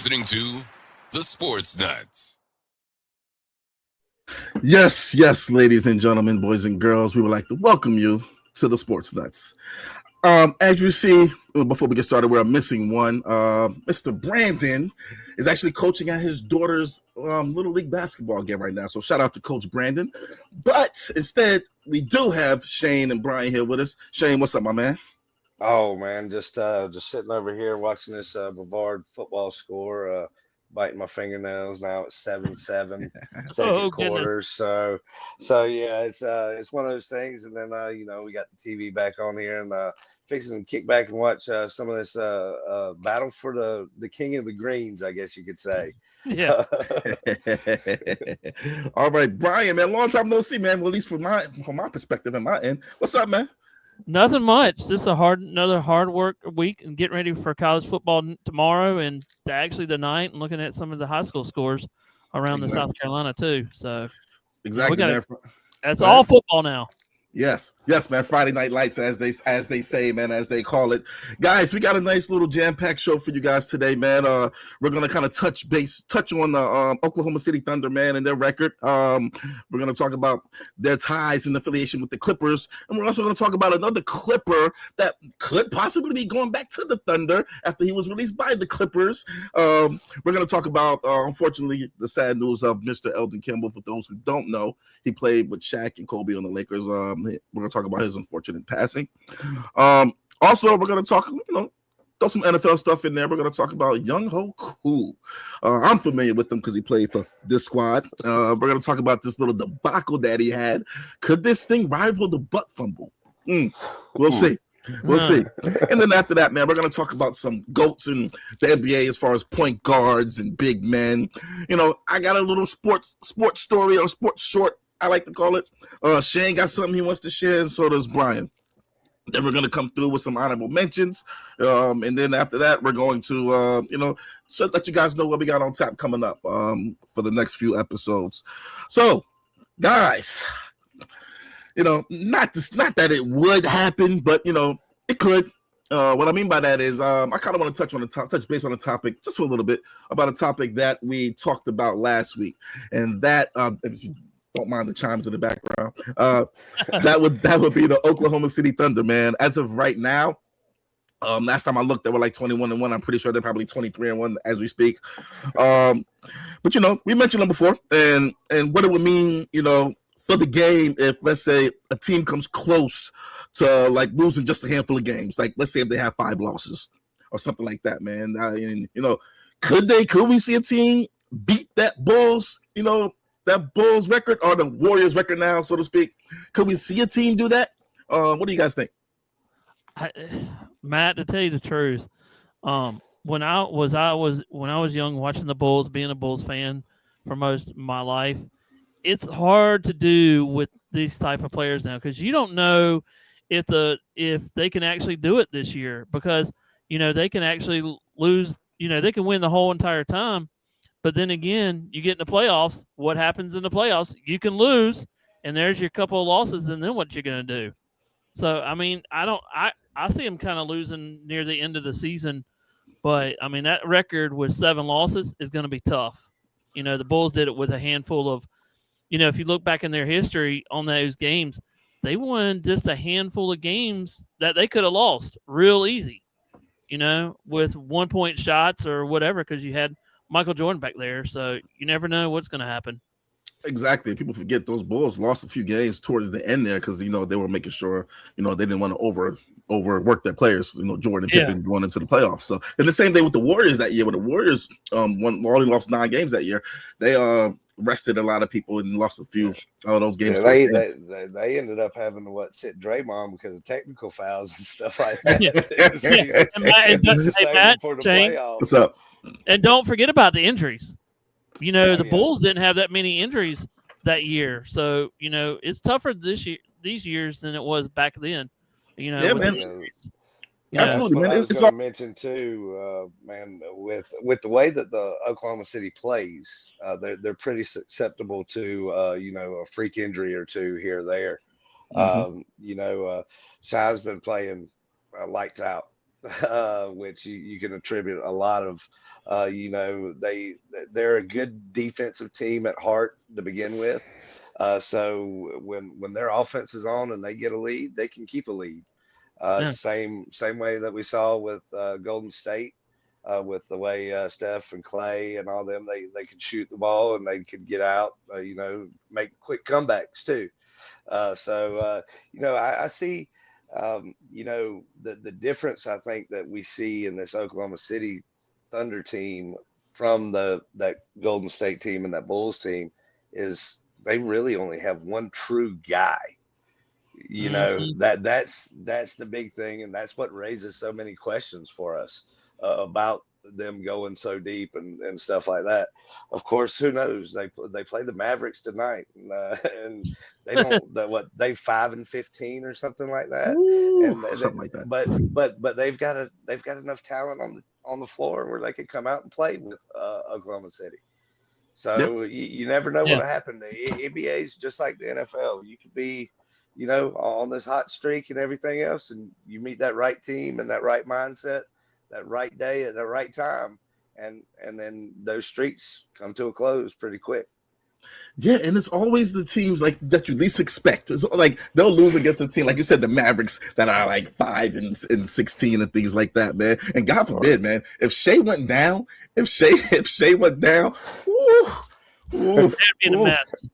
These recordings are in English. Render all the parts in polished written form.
listening to The Sports Nuts. Yes, ladies and gentlemen, boys and girls, we would like to welcome you to The Sports Nuts. As you see, before we get started, we're missing one. Mr. Brandon is actually coaching at his daughter's Little League basketball game right now. So shout out to Coach Brandon. But instead, we do have Shane and Brian here with us. Shane, what's up, my man? Oh man, just sitting over here watching this Brevard football score, biting my fingernails. Now it's 7-7, second Oh quarter. goodness. So yeah, it's one of those things. And then we got the TV back on here and fixing to kick back and watch some of this battle for the king of the greens, I guess you could say. Yeah. All right, Brian, man, long time no see, man. Well, at least from my perspective and my end. What's up, man? Nothing much. This is another hard work week and getting ready for college football tomorrow and actually tonight and looking at some of the high school scores around the South Carolina too. So exactly, man. That's all football now. Yes, man. Friday Night Lights, as they say, man, as they call it. Guys, we got a nice little jam-packed show for you guys today, man. We're gonna kind of touch on the Oklahoma City Thunder, man, and their record. We're gonna talk about their ties and affiliation with the Clippers, and we're also gonna talk about another Clipper that could possibly be going back to the Thunder after he was released by the Clippers. We're gonna talk about, unfortunately, the sad news of Mr. Eldon Campbell. For those who don't know, he played with Shaq and Kobe on the Lakers. We're going to talk about his unfortunate passing. Also, we're going to talk, throw some NFL stuff in there. We're going to talk about Young Ho Koo. I'm familiar with him because he played for this squad. We're going to talk about this little debacle that he had. Could this thing rival the butt fumble? We'll see. We'll see. And then after that, man, we're going to talk about some GOATs in the NBA as far as point guards and big men. I got a little sports story or sports short, I like to call it. Shane got something he wants to share, and so does Brian. Then we're going to come through with some honorable mentions. And then after that, we're going to, so let you guys know what we got on tap coming up for the next few episodes. So, guys, not that it would happen, but, it could. What I mean by that is I kind of want to touch base on a topic just for a little bit about a topic that we talked about last week. And that, if you don't mind the chimes in the background, that would be the Oklahoma City Thunder, man. As of right now, last time I looked, they were like 21-1. I'm pretty sure they're probably 23-1 as we speak. But we mentioned them before, and what it would mean, for the game if, let's say, a team comes close to like losing just a handful of games. Like, let's say if they have 5 losses or something like that, man. Could we see a team beat that Bulls, that Bulls record or the Warriors record now, so to speak? Could we see a team do that? What do you guys think? Matt, to tell you the truth, when I was young, watching the Bulls, being a Bulls fan for most of my life, it's hard to do with these type of players now because you don't know if they can actually do it this year because they can actually lose. They can win the whole entire time. But then again, you get in the playoffs. What happens in the playoffs? You can lose, and there's your couple of losses, and then what you're going to do? So, I mean, I see them kind of losing near the end of the season, but I mean that record with 7 losses is going to be tough. The Bulls did it with a handful of, if you look back in their history on those games, they won just a handful of games that they could have lost real easy, with 1-point shots or whatever because you had Michael Jordan back there, so you never know what's going to happen. Exactly. People forget those Bulls lost a few games towards the end there because they were making sure they didn't want to overwork their players. Jordan and Pippen going into the playoffs. So and the same thing with the Warriors that year. When the Warriors only lost 9 games that year, they rested a lot of people and lost a few of those games. Yeah, they ended up having to sit Draymond because of technical fouls and stuff like that. What's up? And don't forget about the injuries. The Bulls didn't have that many injuries that year, so it's tougher these years than it was back then. Yeah, man. Absolutely, man. I was going to mention too, man, with the way that the Oklahoma City plays, they're pretty susceptible to a freak injury or two here or there. Shai's been playing lights out. which you can attribute a lot of. They're a good defensive team at heart to begin with. So when their offense is on and they get a lead, they can keep a lead. Yeah. Same way that we saw with Golden State, with the way Steph and Clay and all them, they could shoot the ball and they could get out, make quick comebacks too. I see, the difference I think that we see in this Oklahoma City Thunder team from that Golden State team and that Bulls team is they really only have one true guy. That's the big thing, and that's what raises so many questions for us about them going so deep and stuff like that. Of course, who knows? They play the Mavericks tonight, and they don't they 5-15 or something like that. Ooh, And something like that. but they've got enough talent on the floor where they could come out and play with Oklahoma City. So you never know what'll happen. The NBA is just like the NFL. You could be on this hot streak and everything else, and you meet that right team and that right mindset, that right day at the right time, and then those streaks come to a close pretty quick. Yeah, and it's always the teams like that you least expect. It's like they'll lose against a team like you said, the Mavericks that are like 5-16 and things like that, man. And God forbid, man, if Shea went down, if Shea went down, That'd be a mess.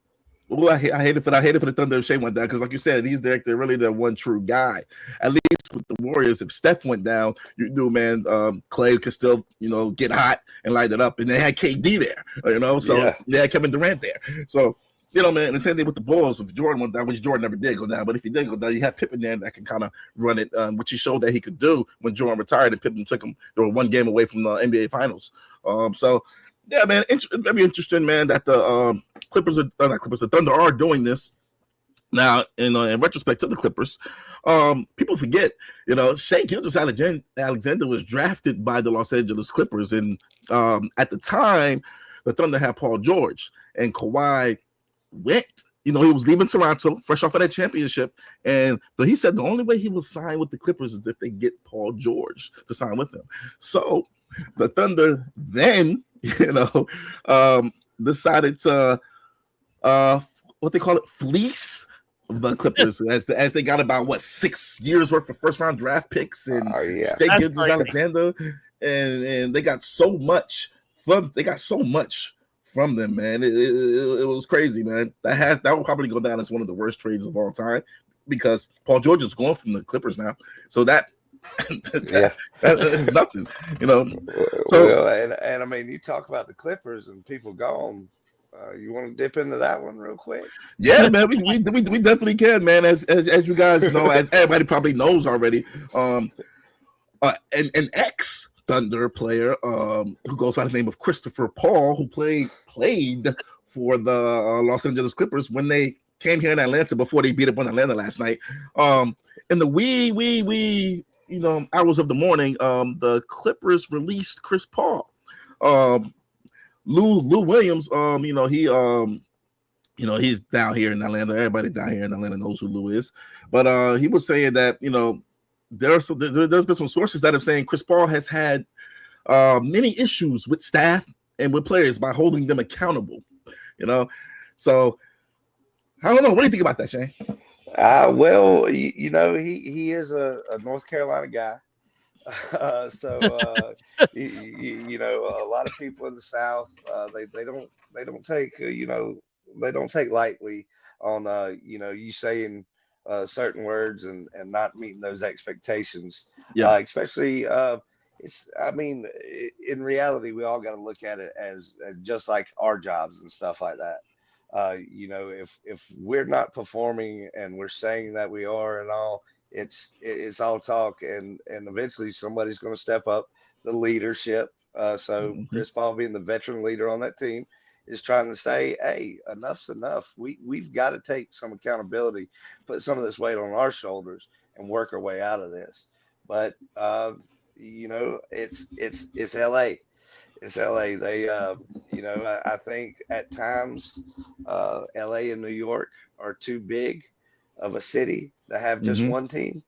Well, I hate it for the Thunder if Shea went down because, like you said, they're really the one true guy. At least with the Warriors, if Steph went down, you knew, man, Clay could still, get hot and light it up, and they had KD there, so they had Kevin Durant there. So, man, the same thing with the Bulls. If Jordan went down, which Jordan never did go down, but if he did go down, you had Pippen there that can kind of run it, which he showed that he could do when Jordan retired, and Pippen took him. They were one game away from the NBA Finals. Yeah, man, very interesting, man, that the the Thunder are doing this now. In retrospect to the Clippers, people forget, Shai Gilgeous-Alexander was drafted by the Los Angeles Clippers, and at the time, the Thunder had Paul George, and Kawhi went. He was leaving Toronto, fresh off of that championship, and he said the only way he will sign with the Clippers is if they get Paul George to sign with them. So the Thunder then, decided to what they call it, fleece the Clippers as they got about 6 years worth of first round draft picks and Shai Gilgeous-Alexander, and they got so much from them, man. It was crazy, man. That will probably go down as one of the worst trades of all time because Paul George is going from the Clippers now, so that is nothing, So, and I mean, you talk about the Clippers and people gone. You want to dip into that one real quick? Yeah, man, we definitely can, man. As you guys know, as everybody probably knows already, an ex Thunder player who goes by the name of Christopher Paul, who played for the Los Angeles Clippers when they came here in Atlanta before they beat up on Atlanta last night. In the wee hours of the morning, the Clippers released Chris Paul. Lou Williams, he's down here in Atlanta. Everybody down here in Atlanta knows who Lou is. But he was saying that, there's been some sources that are saying Chris Paul has had many issues with staff and with players by holding them accountable. So I don't know. What do you think about that, Shane? Well, he is a North Carolina guy. A lot of people in the South, they don't take lightly on you saying certain words and not meeting those expectations. Especially in reality, we all got to look at it as just like our jobs and stuff like that. If we're not performing and we're saying that we are and all, it's all talk, and eventually somebody's going to step up the leadership. Chris Paul, being the veteran leader on that team, is trying to say, hey, enough's enough. We've got to take some accountability, put some of this weight on our shoulders, and work our way out of this. But it's LA. It's LA. They I think at times LA and New York are too big of a city to have just one team,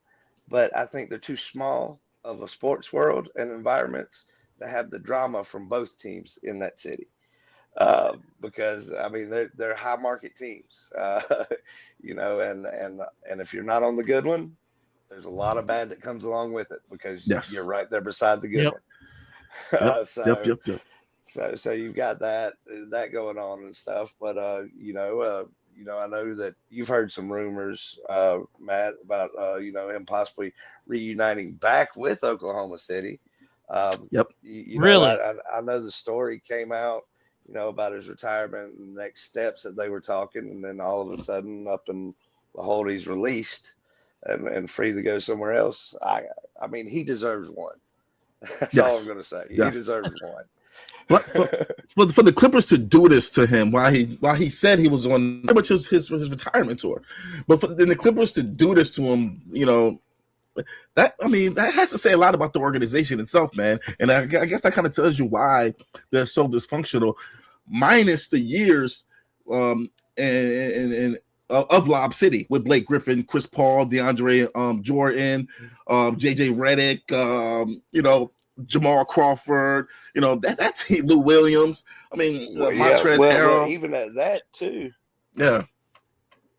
but I think they're too small of a sports world and environments that have the drama from both teams in that city. Because I mean they're high market teams, and if you're not on the good one, there's a lot of bad that comes along with it because Yes. you're right there beside the good Yep. one. Yep. So Yep. so you've got that going on and stuff, but I know that you've heard some rumors, Matt, about him possibly reuniting back with Oklahoma City. Yep. Really? I know the story came out, about his retirement and the next steps that they were talking, and then all of a sudden, up and behold, he's released and free to go somewhere else. I mean, he deserves one. That's all Yes. I'm going to say. Yes. He deserves one. But for the Clippers to do this to him while he said he was on pretty much his retirement tour, but then the Clippers to do this to him, that has to say a lot about the organization itself, man. And I guess that kind of tells you why they're so dysfunctional, minus the years and of Lob City with Blake Griffin, Chris Paul, DeAndre Jordan, JJ Redick, Jamal Crawford, that team, Lou Williams. I mean, Montrezl Harrell. Even at that too. Yeah.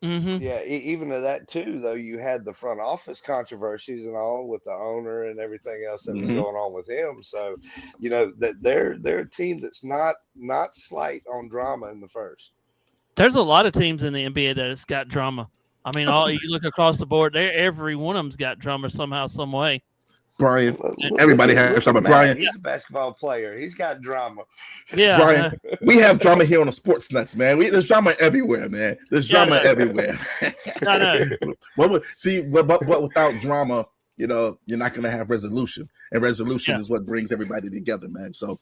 Mm-hmm. Yeah, even at that too, though, you had the front office controversies and all with the owner and everything else that was going on with him. So, that they're a team that's not slight on drama in the first. There's a lot of teams in the NBA that has got drama. I mean, you look across the board, every one of them's got drama somehow, some way. Brian, everybody has drama. Brian, he's a basketball player. He's got drama. Yeah, Brian, we have drama here on the Sports Nuts, man. There's drama everywhere, man. There's drama everywhere. I know. But without drama, you're not going to have resolution, and resolution is what brings everybody together, man. So,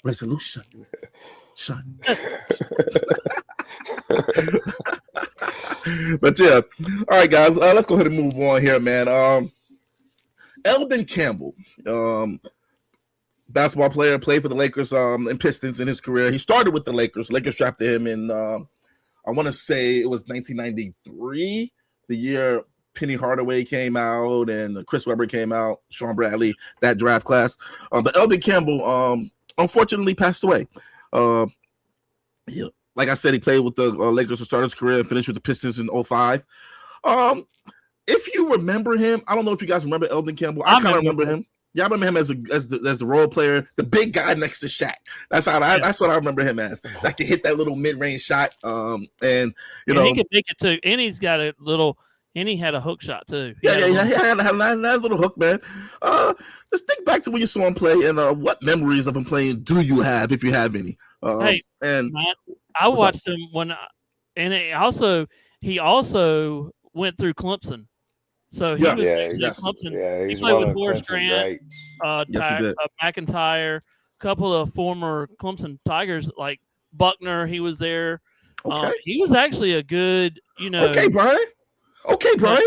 resolution. Son. But yeah, all right, guys. Let's go ahead and move on here, man. Eldon Campbell, basketball player, played for the Lakers and Pistons in his career. He started with the Lakers. Lakers drafted him in, I want to say it was 1993, the year Penny Hardaway came out and Chris Webber came out, Sean Bradley, that draft class. But Eldon Campbell, unfortunately, passed away. Like I said, he played with the Lakers to start his career and finished with the Pistons in 2005. If you remember him, I don't know if you guys remember Eldon Campbell. I kind of remember him. Yeah, I remember him as the role player, the big guy next to Shaq. That's what I remember him as. That could hit that little mid-range shot. And he could make it too. And he's got a little. And he had a hook shot too. He had that little hook, man. Let's think back to when you saw him play and what memories of him playing do you have, if you have any? Matt, I watched him he also went through Clemson. So he was Clemson. Yeah, he played with Horace Grant, McIntyre, a couple of former Clemson Tigers like Buckner. He was there. Okay. He was actually a good, Okay, Brian. Okay, Brian.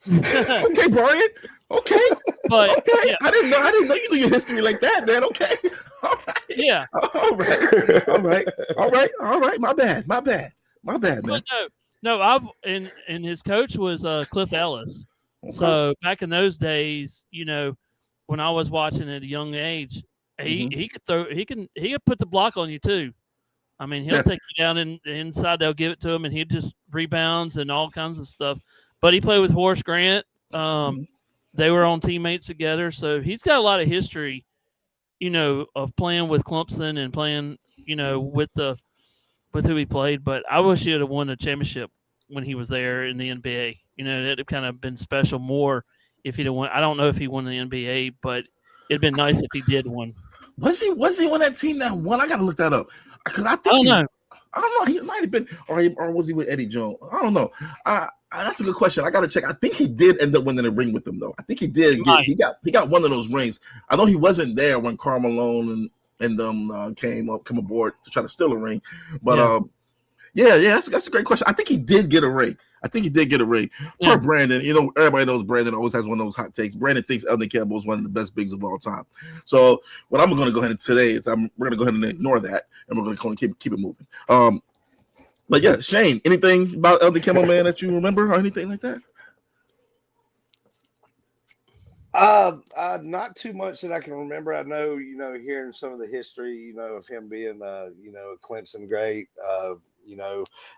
Okay, Brian. Okay. But okay. Yeah. I didn't know you knew your history like that, man. Okay. All right. Yeah. All right. My bad, man. But no, and his coach was Cliff Ellis. Okay. So back in those days, when I was watching at a young age, he could throw. He could put the block on you too. I mean, he'll take you down inside. They'll give it to him, and he just rebounds and all kinds of stuff. But he played with Horace Grant. They were on teammates together, so he's got a lot of history, of playing with Clemson and playing, with who he played. But I wish he would have won a championship when he was there in the NBA. It'd have kind of been special more if he'd have won. I don't know if he won the NBA, but it'd been nice if he did win. Was he on that team that won? I got to look that up because I don't know. I don't know. He might have been, or was he with Eddie Jones? I don't know. That's a good question. I got to check. I think he did end up winning a ring with them, though. I think he did. He got one of those rings. I know he wasn't there when Karl Malone and them come aboard to try to steal a ring. But that's a great question. I think he did get a ring. Per Brandon, everybody knows Brandon always has one of those hot takes. Brandon thinks Eldon Campbell is one of the best bigs of all time. So what I'm going to go ahead and today is we're going to go ahead and ignore that, and we're going to keep it moving. But yeah, Shane, anything about Eldon Campbell, man, that you remember or anything like that? Not too much that I can remember. I know, hearing some of the history, of him being, a Clemson great,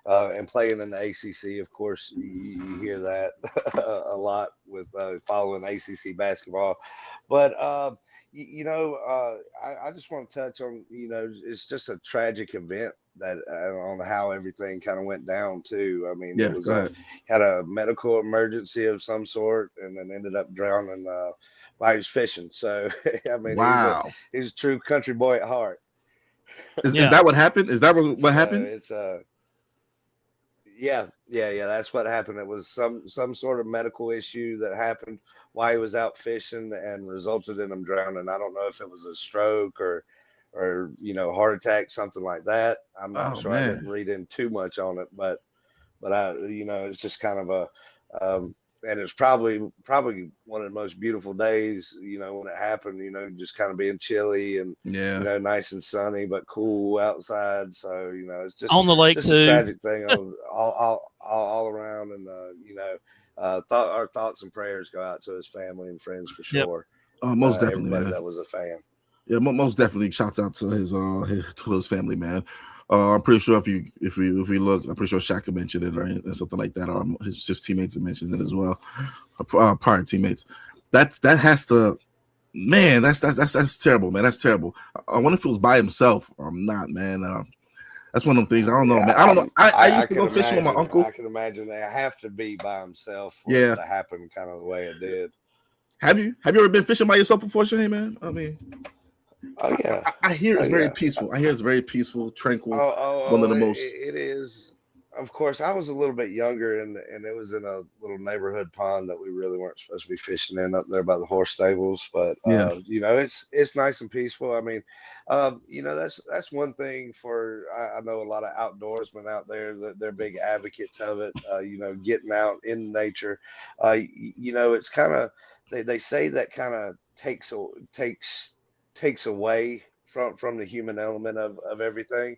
and playing in the ACC. Of course, you hear that a lot with following ACC basketball. But I just want to touch on, it's just a tragic event that on how everything kind of went down too. I mean, Yeah, it was go ahead. had a medical emergency of some sort, and then ended up drowning while he was fishing. So I mean, Wow. he's a true country boy at heart. Is that what happened? Is that what So happened? it's yeah. That's what happened. It was some sort of medical issue that happened while he was out fishing and resulted in him drowning. I don't know if it was a stroke or heart attack, something like that. I'm not Oh sure. I didn't man. read in too much on it, but I it's just kind of a and it's probably one of the most beautiful days, when it happened, just kind of being chilly and Yeah. nice and sunny but cool outside. So it's On the lake just a too. tragic thing all around. And our thoughts and prayers go out to his family and friends for Yep. sure. Most definitely, Everybody man. that was a fan. Yeah, most definitely. Shouts out to his family, man. I'm pretty sure if we look, I'm pretty sure Shaq mentioned it or something like that, or his teammates have mentioned it as well, prior teammates. That has to, man. That's terrible, man. That's terrible. I wonder if it was by himself or not, man. That's one of them things. I don't know, man. I don't know. I used to go fishing with my uncle. I can imagine they have to be by himself for Yeah. it to happen kind of the way it did. Have you ever been fishing by yourself before, Shane, man? I mean, Oh yeah. I hear it's Oh, very yeah. peaceful. I hear it's very peaceful, tranquil. Oh, One of the it- most. it is. Of course, I was a little bit younger, and it was in a little neighborhood pond that we really weren't supposed to be fishing in up there by the horse stables. But Yeah. it's nice and peaceful. I mean, that's one thing for I know a lot of outdoorsmen out there that they're big advocates of it. Getting out in nature. It's kind of they say that kind of takes away from the human element of everything.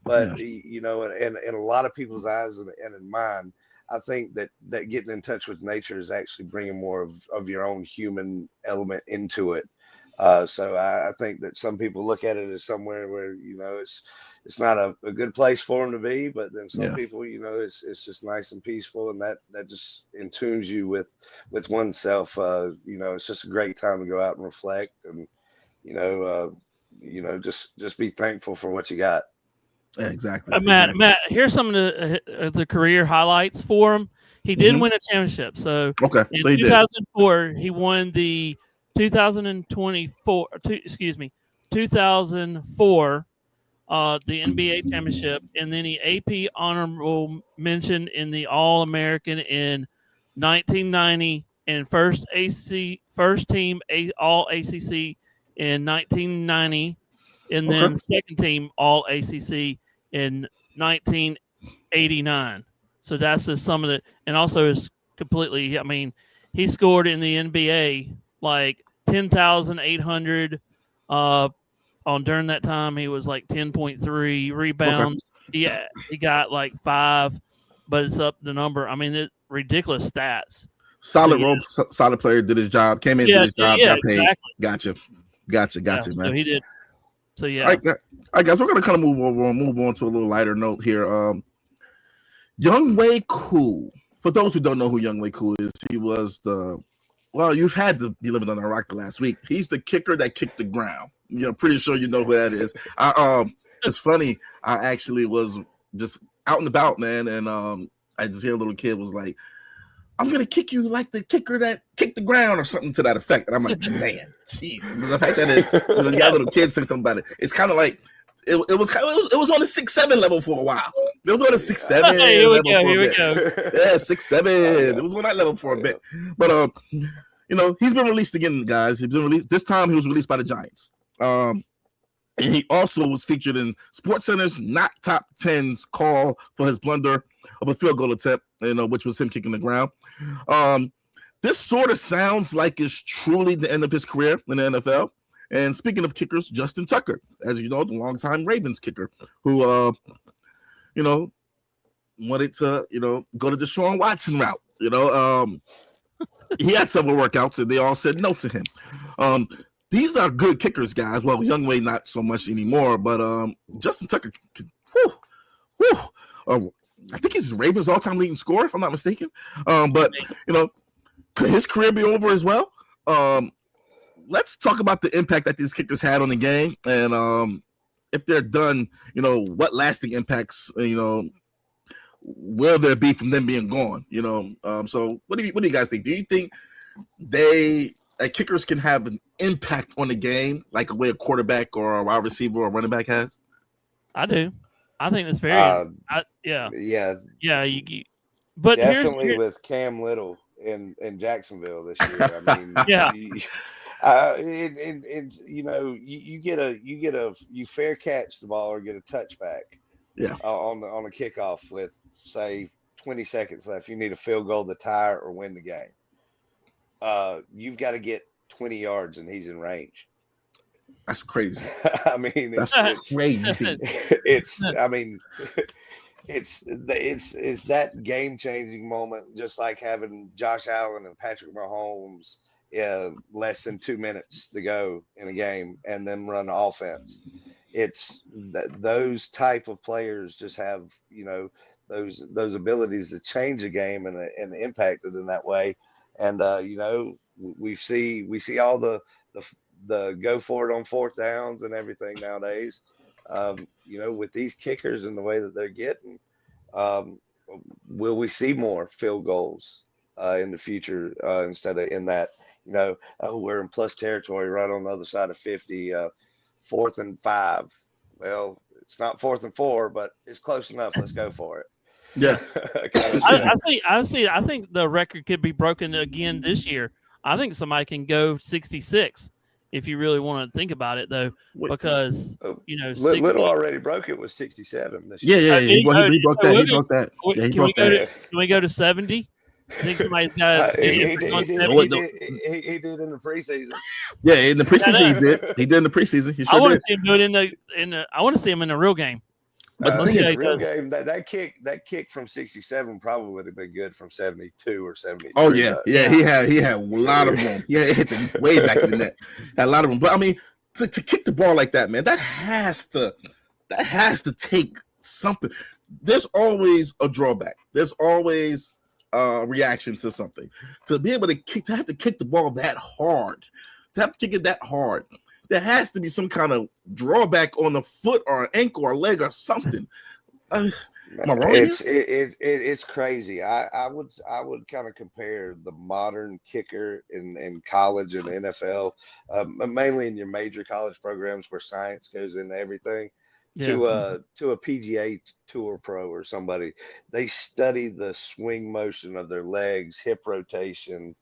But Yeah. in a lot of people's eyes and in mine, I think that getting in touch with nature is actually bringing more of your own human element into it. So I think that some people look at it as somewhere where it's not a good place for them to be, but then some Yeah. people it's just nice and peaceful, and that just in tunes you with oneself. It's just a great time to go out and reflect, and just be thankful for what you got. Yeah, exactly. Matt, here's some of the career highlights for him. He did Mhm. win a championship. So Okay, in so he did. 2004, he won the 2004 the NBA championship, and then he AP honorable mention in the All American in 1990, and first team All ACC in 1990, and Okay. then second team All ACC in 1989. So that's just some of the, and also is completely. I mean, he scored in the NBA like 10,800. During that time, he was like 10.3 rebounds. Yeah, he got like 5, but it's up the number. I mean, it's ridiculous stats. Solid yeah. role, solid player, did his job, came in, did his job, got paid. Exactly. Gotcha, Yeah, man. so he did. So yeah. All right, guys, we're gonna kind of move on to a little lighter note here. Younghoe Koo. For those who don't know who Younghoe Koo is, he was you've had to be living on a rock the last week. He's the kicker that kicked the ground. Pretty sure you know who that is. It's funny. I actually was just out and about, man, and I just hear a little kid was like, "I'm gonna kick you like the kicker that kicked the ground," or something to that effect. And I'm like, man, jeez. The fact that you got little kids say something about it, it's kind of like it was on the 6'7" level for a while. It was on the 6'7" Here we level for a bit. go. Yeah, 6'7". It was on that level for a bit. But he's been released again, guys. He's been released. This time he was released by the Giants. And he also was featured in SportsCenter's Not Top 10's call for his blunder of a field goal attempt, which was him kicking the ground. This sort of sounds like it's truly the end of his career in the NFL. And speaking of kickers, Justin Tucker, as you know, the longtime Ravens kicker, who wanted to, go to Deshaun Watson route. he had several workouts, and they all said no to him. These are good kickers, guys. Well, Youngway not so much anymore, but Justin Tucker, whew, whew, I think he's Ravens all-time leading scorer, if I'm not mistaken. But could his career be over as well? Let's talk about the impact that these kickers had on the game, and if they're done, what lasting impacts, will there be from them being gone? So what do you guys think? Do you think kickers can have an impact on the game like a way a quarterback or a wide receiver or a running back has? I do. I think it's very. Yeah. But definitely with Cam Little in Jacksonville this year. I mean, yeah. You fair catch the ball or get a touchback. Yeah. On a kickoff with say 20 seconds left, you need a field goal to tie or win the game. You've got to get 20 yards and he's in range. That's crazy. I mean, that's crazy. It's that game-changing moment, just like having Josh Allen and Patrick Mahomes less than 2 minutes to go in a game and then run the offense. It's those type of players just have, those abilities to change a game and impact it in that way. And, we see all the go for it on fourth downs and everything nowadays. With these kickers and the way that they're getting, will we see more field goals in the future instead of in that, we're in plus territory right on the other side of 50, 4th and 5. Well, it's not 4th and 4, but it's close enough. Let's go for it. Yeah. I think the record could be broken again this year. I think somebody can go 66 if you really want to think about it, though, because Little already broke it with 67 this year. Yeah. He broke that. He broke that. Yeah, he broke that. Can we go to 70? I think somebody's got. He did in the preseason. Yeah, in the preseason he did. He did in the preseason. He sure I want did. to see him do it in the. I want to see him in the real game. But the real game, that kick from 67 probably would have been good from 72 or 73. Oh yeah. He had a lot of room. Yeah, it hit them way back in the net. Had a lot of room. But I mean, to kick the ball like that, man, that has to take something. There's always a drawback. There's always a reaction to something. To be able to have to kick the ball that hard, to have to kick it that hard. There has to be some kind of drawback on the foot or an ankle or leg or something. Am I wrong? It's crazy. I would kind of compare the modern kicker in college and NFL, mainly in your major college programs where science goes into everything, to a PGA Tour pro or somebody. They study the swing motion of their legs, hip rotation,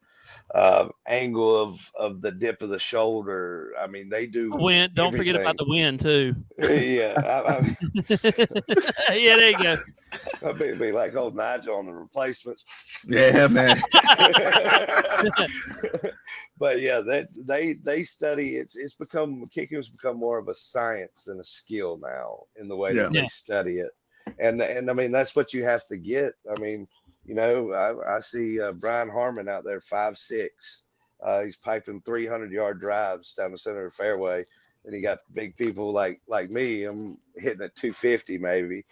angle of the dip of the shoulder. I mean, they do wind. Don't forget about the wind too. Yeah. Yeah, there you go. I'd be like old Nigel on the replacements. Yeah, man. But yeah, they study. It's become kicking has become more of a science than a skill now in the way that they study it. And I mean, that's what you have to get. I mean, I see Brian Harmon out there, 5'6". He's piping 300-yard drives down the center of the fairway, and you got big people like me. I'm hitting at 250 maybe,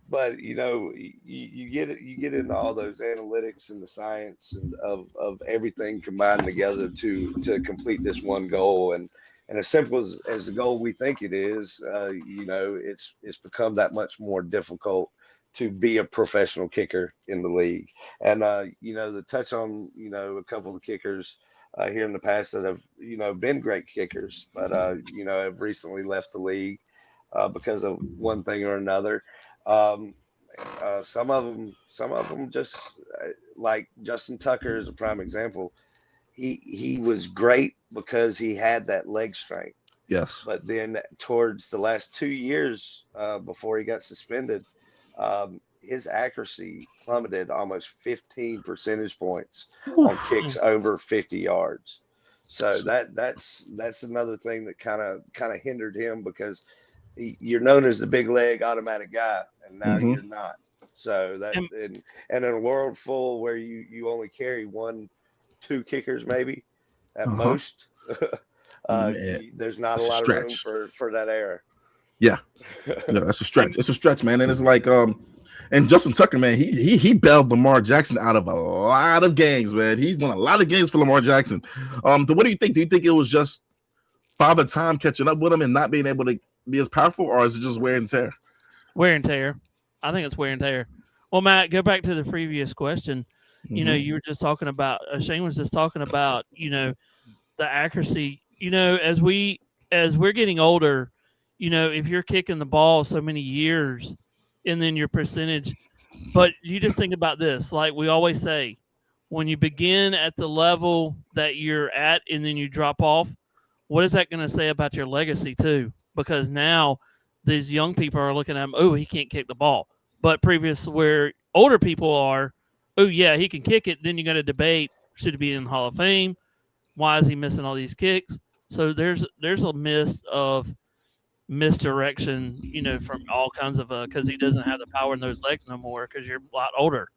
but you get into all those analytics and the science and of everything combined together to complete this one goal. And as simple as the goal we think it is, it's become that much more difficult to be a professional kicker in the league. And, the touch on, a couple of kickers here in the past that have, been great kickers, but, have recently left the league because of one thing or another. Some of them just like Justin Tucker is a prime example. He was great because he had that leg strength. Yes. But then towards the last 2 years before he got suspended, his accuracy plummeted almost 15 percentage points on kicks over 50 yards. So that's another thing that kind of hindered him, because you're known as the big leg automatic guy, and now you're not. So that and in a world full where you only carry 1, 2 kickers maybe at most, there's not a That's a lot of room stretch. for that error. Yeah, that's a stretch. It's a stretch, man. And it's like and Justin Tucker, man, he bailed Lamar Jackson out of a lot of games, man. He won a lot of games for Lamar Jackson. So what do you think? Do you think it was just father time catching up with him and not being able to be as powerful, or is it just wear and tear? Wear and tear. I think it's wear and tear. Well, Matt, go back to the previous question. You know, you were just talking about Shane was just talking about, the accuracy. As we're getting older, if you're kicking the ball so many years and then your percentage, but you just think about this, like we always say, when you begin at the level that you're at and then you drop off, what is that going to say about your legacy too? Because now these young people are looking at him, oh, he can't kick the ball. But previous where older people are, oh yeah, he can kick it. Then you got to debate, should he be in the Hall of Fame? Why is he missing all these kicks? So there's a misdirection, from all kinds of because he doesn't have the power in those legs no more because you're a lot older,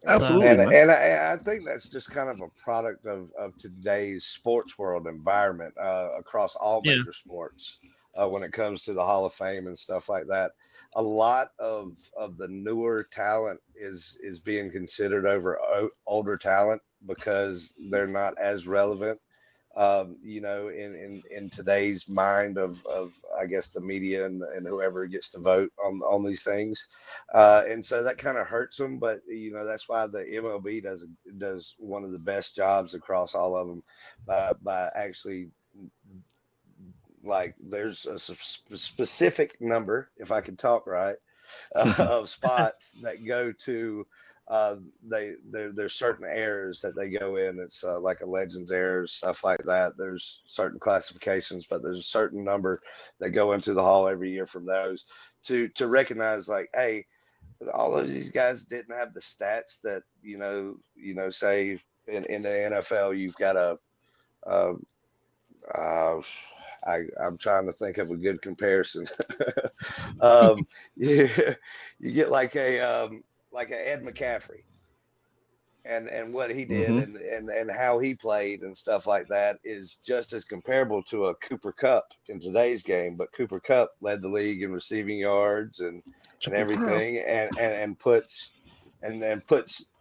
Absolutely, and I think that's just kind of a product of today's sports world environment across all major sports when it comes to the Hall of Fame and stuff like that. A lot of the newer talent is being considered over older talent because they're not as relevant, in today's mind of I guess the media and whoever gets to vote on these things, and so that kind of hurts them. But that's why the MLB does one of the best jobs across all of them by actually, like, there's a specific number, if I can talk right, of spots that go to there's certain errors that they go in. It's like a legends errors, stuff like that. There's certain classifications, but there's a certain number that go into the hall every year from those to recognize, like, hey, all of these guys didn't have the stats that say in the NFL you've got I'm trying to think of a good comparison. You get like a Ed McCaffrey and what he did and how he played and stuff like that is just as comparable to a Cooper Kupp in today's game. But Cooper Kupp led the league in receiving yards and everything, and puts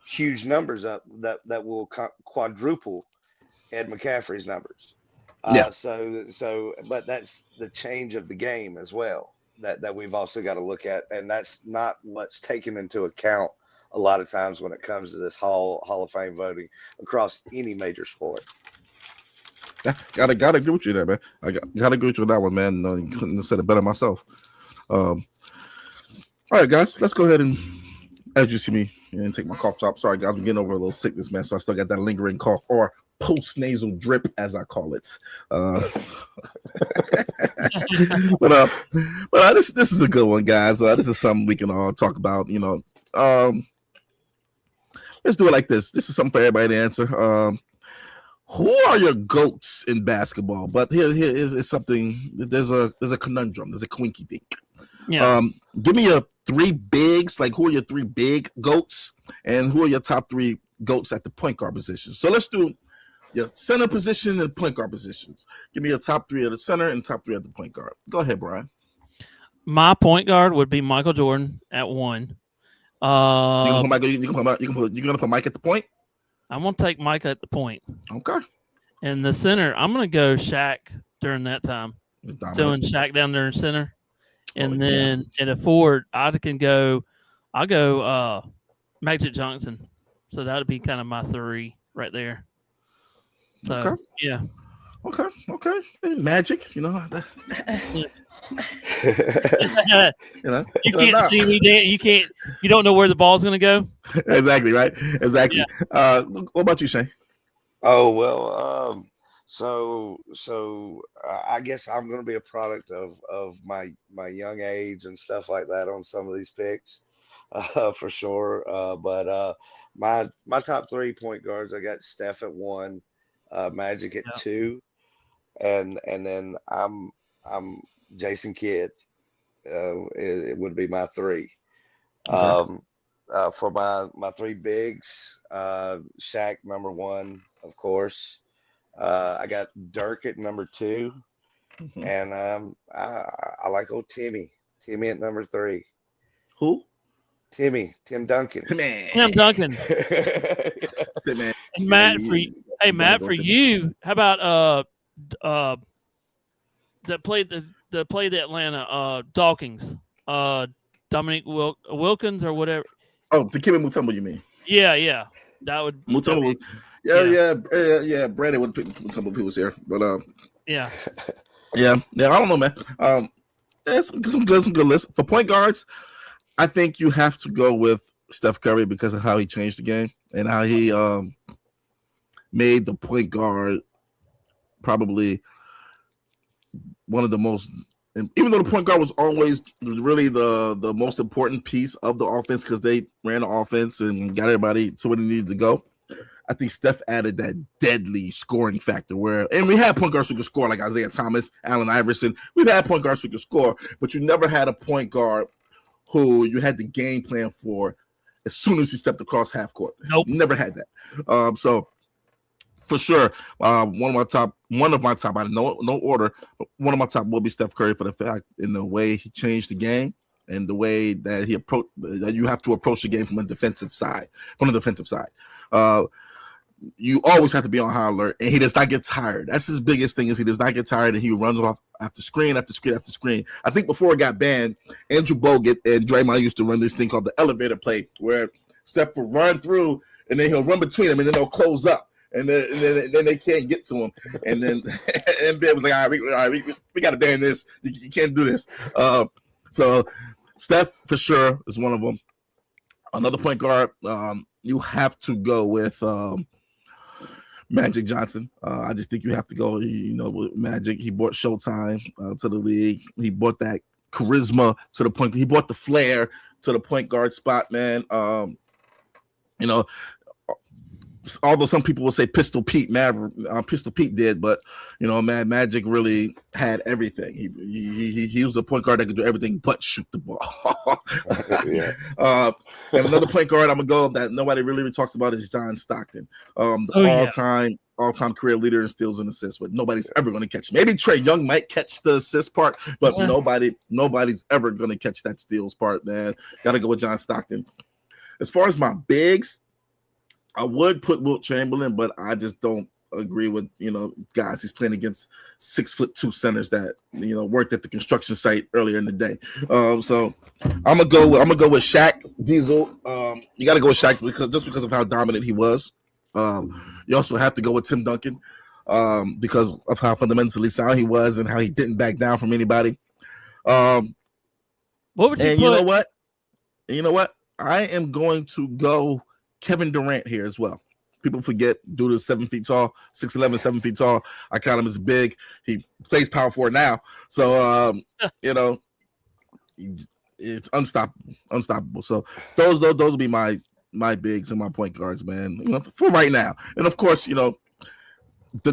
huge numbers up that will quadruple Ed McCaffrey's numbers. But that's the change of the game as well that we've also got to look at, and that's not what's taken into account a lot of times when it comes to this Hall of Fame voting across any major sport. Gotta agree with you there, man. I gotta agree with you on that one, man. No, you couldn't have said it better myself. All right, guys, let's go ahead and, as you see me, and take my cough drop. Sorry, guys, I'm getting over a little sickness, man, so I still got that lingering cough or post-nasal drip, as I call it. But this is a good one, guys. This is something we can all talk about. Let's do it like this. This is something for everybody to answer. Who are your GOATs in basketball? But here is something. There's a conundrum. There's a quinky dink. Yeah. Give me your 3 bigs. Like, who are your 3 big GOATs, and who are your top 3 GOATs at the point guard position? So let's do your center position and point guard positions. Give me your top 3 at the center and top 3 at the point guard. Go ahead, Brian. My point guard would be Michael Jordan at 1. You're gonna put Mike at the point? I'm gonna take Mike at the point. Okay. And the center, I'm gonna go Shaq during that time. Doing Shaq down there in center. And then at a forward, I'll go Magic Johnson. So that would be kind of my 3 right there. So okay. Yeah. Okay. Magic, You can't see me. You don't know where the ball's going to go. Exactly right. Exactly. Yeah. What about you, Shane? Oh well. So I guess I'm going to be a product of my young age and stuff like that on some of these picks, for sure. But my top 3 point guards, I got Steph at 1, Magic at 2. And then I'm Jason Kidd. It would be my 3. Um, for my three bigs, Shaq number one, of course. I got Dirk at number two, Mhm. and I like old Timmy. Timmy at number three. Who? Tim Duncan. Man. Tim Duncan. Man. And Matt, Yeah, for you hey gotta Matt, go for to me. you, how about that played the Atlanta Dawkins, Dominic Wilkins or whatever. Oh, the Kimmy Mutombo, you mean? Yeah, that would Mutombo was, yeah. Brandon would pick Mutombo if he was here, but yeah. yeah. I don't know, man. Yeah, some good lists for point guards. I think you have to go with Steph Curry because of how he changed the game and how he made the point guard probably one of the most. And even though the point guard was always really the most important piece of the offense because they ran the offense and got everybody to where they needed to go, I think Steph added that deadly scoring factor and we had point guards who could score like Isaiah Thomas, Allen Iverson. We've had point guards who could score, but you never had a point guard who you had the game plan for as soon as he stepped across half court. Nope. Never had that. So for sure, one of my top, I no order, but one of my top will be Steph Curry for the fact in the way he changed the game and the way that that you have to approach the game from the defensive side. You always have to be on high alert, and he does not get tired. That's his biggest thing is he does not get tired, and he runs off after screen after screen after screen. I think before it got banned, Andrew Bogut and Draymond used to run this thing called the elevator play, where Steph will run through, and then he'll run between them, and then they'll close up. And then they can't get to him. And then NBA was like, all right, we got to ban this. You can't do this. So Steph, for sure, is one of them. Another point guard, you have to go with Magic Johnson. I just think you have to go, with Magic. He brought Showtime to the league. He brought that charisma to the point. He brought the flair to the point guard spot, man. Although some people will say Pistol Pete did, but Magic really had everything. He was the point guard that could do everything but shoot the ball. And another point guard I'm gonna go that nobody really talks about is John Stockton, all-time career leader in steals and assists, but nobody's ever going to catch. Maybe Trae Young might catch the assist part, but nobody's ever going to catch that steals part. Man, gotta go with John Stockton. As far as my bigs, I would put Wilt Chamberlain, but I just don't agree with, guys. He's playing against 6'2" centers that, worked at the construction site earlier in the day. So I'm gonna go with Shaq Diesel. You got to go with Shaq because of how dominant he was. You also have to go with Tim Duncan because of how fundamentally sound he was and how he didn't back down from anybody. What would you put? You know what? I am going to go Kevin Durant here as well. People forget, dude is 7 feet tall, 6'11", 7 feet tall. I count him as big. He plays power forward now. So, it's unstoppable. So those will be my bigs and my point guards, man, for right now. And of course,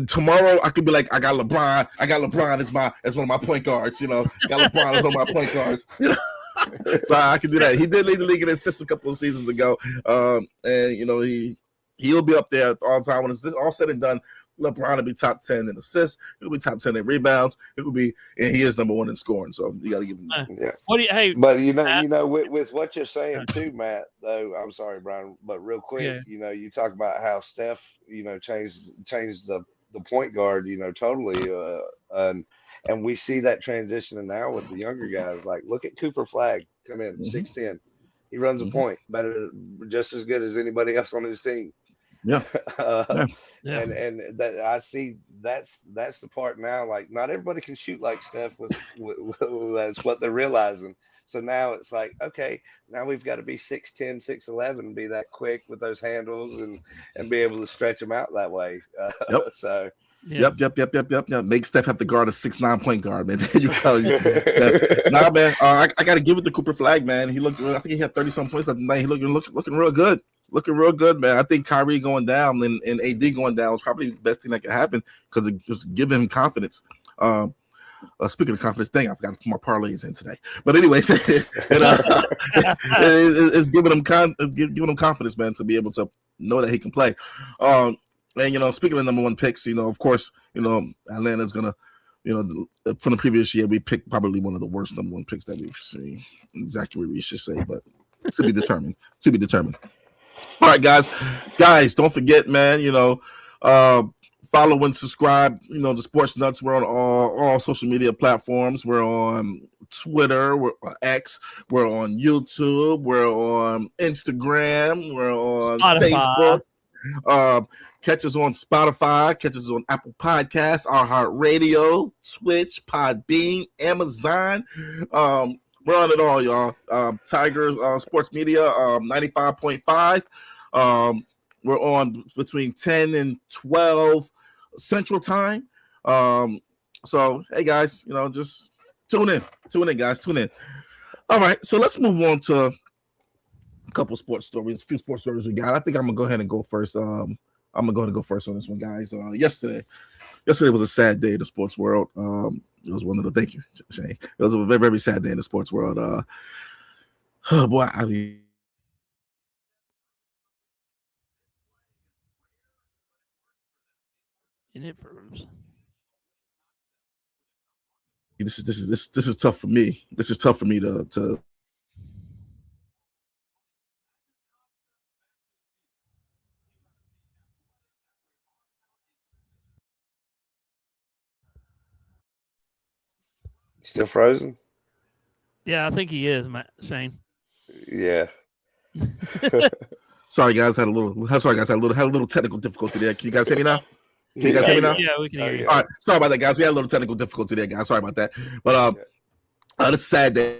tomorrow I could be like, I got LeBron. as one of my point guards, got LeBron as one of my point guards. So I can do that. He did lead the league in assists a couple of seasons ago. And he'll be up there all the time. When it's all said and done, LeBron will be top 10 in assists. He'll be top 10 in rebounds. And he is number one in scoring. So you got to give him. Yeah. But with what you're saying too, Matt. Though I'm sorry, Brian, but real quick, you talk about how Steph, changed the point guard, totally, and we see that transition now with the younger guys. Like, look at Cooper Flagg come in 6'10". He runs a point better, just as good as anybody else on his team. Yeah. And that I see that's the part now. Like, not everybody can shoot like Steph. With that's what they're realizing. So now it's like, okay, now we've got to be 6'10", 6'11", and be that quick with those handles and be able to stretch them out that way. So. Yep. Make Steph have to guard a 6'9" point guard, man. Nah, man. I got to give it to Cooper Flagg, man. He looked. I think he had 30-some points that night. He looking real good. Looking real good, man. I think Kyrie going down and AD going down was probably the best thing that could happen because it just giving him confidence. Speaking of confidence, dang, I forgot to put my parlays in today. But anyways, it's giving him giving him confidence, man, to be able to know that he can play. And speaking of number one picks, of course, Atlanta's gonna, from the previous year, we picked probably one of the worst number one picks that we've seen. Exactly what we should say, but to be determined. To be determined. All right, guys, don't forget, man. Follow and subscribe. The Sports Nuts. We're on all social media platforms. We're on Twitter. We're on X. We're on YouTube. We're on Instagram. We're on Spotify. Facebook. Catch us on Spotify. Catch us on Apple Podcasts, iHeartRadio, Twitch, Podbean, Amazon. We're on it all, y'all. Tiger Sports Media, 95.5. We're on between 10 and 12 Central Time. So, hey, guys, just tune in. Tune in, guys. Tune in. All right, so let's move on to a couple sports stories, a few sports stories we got. I think I'm going to go ahead and go first. I'm going to go first on this one, guys. Yesterday was a sad day in the sports world. It was one of the, thank you, Shane. It was a very, very sad day in the sports world. Oh, boy, I mean, In it for this is tough for me. This is tough for me to Still frozen? Yeah, I think he is, Shane. Yeah. Sorry, guys, had a little technical difficulty there. Can you guys hear me now? Can you guys hear me now? Yeah, we can hear you. All right, sorry about that, guys. We had a little technical difficulty there, guys. Sorry about that. But this is sad day.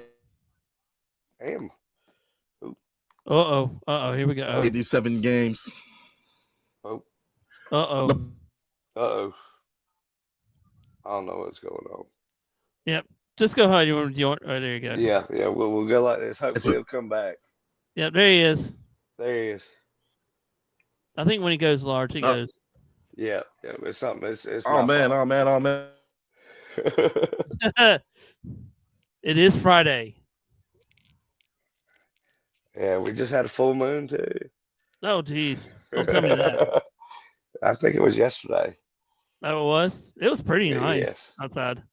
Damn. Here we go. 87 games. Oh. Uh-oh. I don't know what's going on. Yep. Just go ahead. You want? Oh, there you go. Yeah. We'll go like this. Hopefully he'll come back. Yep, there he is. There he is. I think when he goes large, he goes. Yeah. It's something. It's Oh man. It is Friday. Yeah, we just had a full moon too. Oh, geez. Don't tell me that. I think it was yesterday. Oh, it was? It was pretty nice Yes. outside.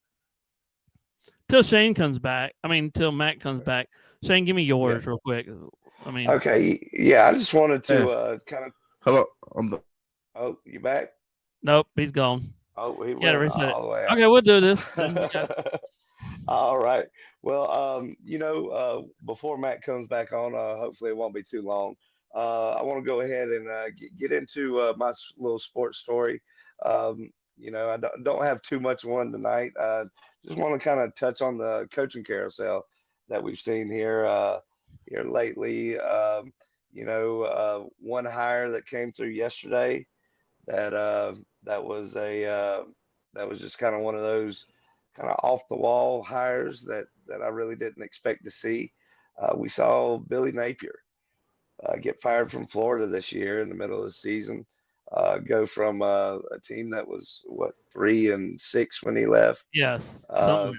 Till Shane comes back. Till Matt comes back. Shane, give me yours real quick. Okay. Yeah, I just wanted to kind of. Hello. Oh, you back? Nope, he's gone. Oh, he Yeah, went reset it. all the way out. Okay, we'll do this. All right. Well, before Matt comes back on, hopefully it won't be too long. I want to go ahead and get into my little sports story. I don't have too much one tonight. Just want to kind of touch on the coaching carousel that we've seen here lately. One hire that came through yesterday that was just kind of one of those kind of off the wall hires that I really didn't expect to see. We saw Billy Napier get fired from Florida this year in the middle of the season. Go from a team that was 3-6 when he left. Yes, something like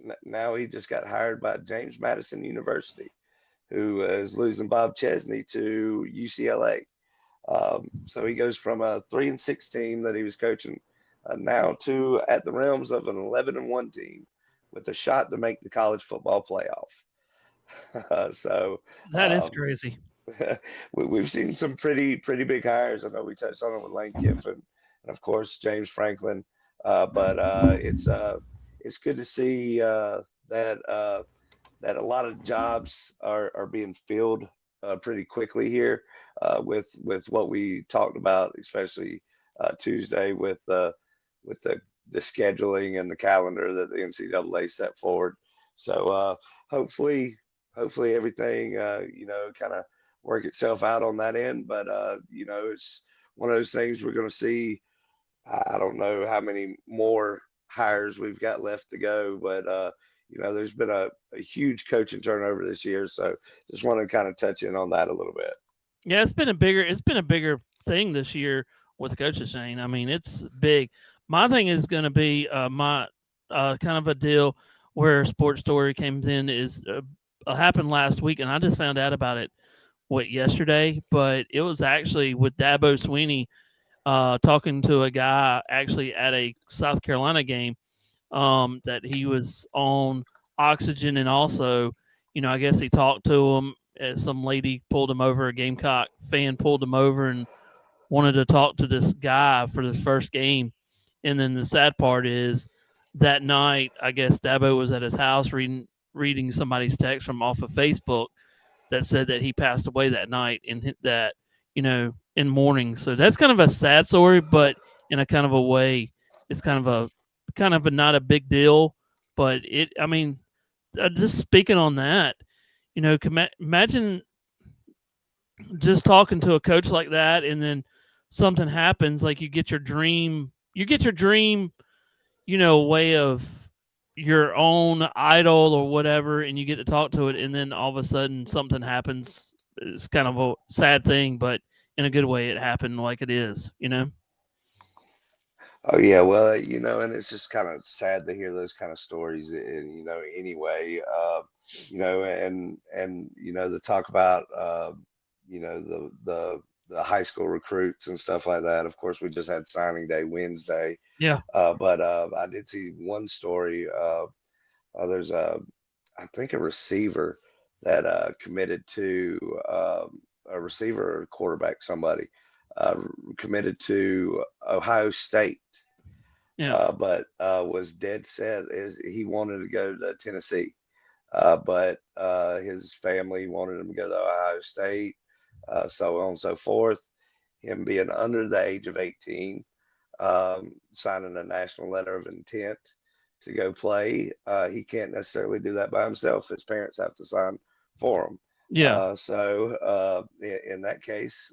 that. Now he just got hired by James Madison University, who is losing Bob Chesney to UCLA. So he goes from a 3-6 team that he was coaching now to at the realms of an 11-1 team with a shot to make the college football playoff. So that is crazy. We've seen some pretty big hires. I know we touched on it with Lane Kiffin and of course James Franklin. But it's good to see that a lot of jobs are being filled pretty quickly here with what we talked about, especially Tuesday with the scheduling and the calendar that the NCAA set forward. So hopefully everything kind of work itself out on that end. But it's one of those things we're going to see. I don't know how many more hires we've got left to go, but there's been a huge coaching turnover this year. So just want to kind of touch in on that a little bit. Yeah, it's been a bigger thing this year with the coaches saying. It's big. My thing is going to be kind of a deal where Sports Story comes in is happened last week, and I just found out about it yesterday, but it was actually with Dabo Sweeney talking to a guy actually at a South Carolina game that he was on oxygen, and also, I guess he talked to him. Some lady pulled him over, a Gamecock fan pulled him over and wanted to talk to this guy for this first game. And then the sad part is that night, I guess Dabo was at his house reading somebody's text from off of Facebook that said that he passed away that night, and that, in mourning. So that's kind of a sad story, but in a kind of a way, it's kind of a not a big deal. But I mean, just speaking on that, imagine just talking to a coach like that, and then something happens, like you get your dream, way of your own idol or whatever, and you get to talk to it, and then all of a sudden something happens. It's kind of a sad thing, but in a good way it happened, like it is. Oh yeah, well, and it's just kind of sad to hear those kind of stories, and anyway, to talk about, the high school recruits and stuff like that. Of course, we just had signing day Wednesday, Yeah. but I did see one story. There's I think a receiver that committed to a receiver or quarterback, somebody uh, committed to Ohio State, Yeah. but was dead set is he wanted to go to Tennessee, but his family wanted him to go to Ohio State, so on and so forth. Him being under the age of 18, signing a national letter of intent to go play. He can't necessarily do that by himself. His parents have to sign for him. Yeah. In that case,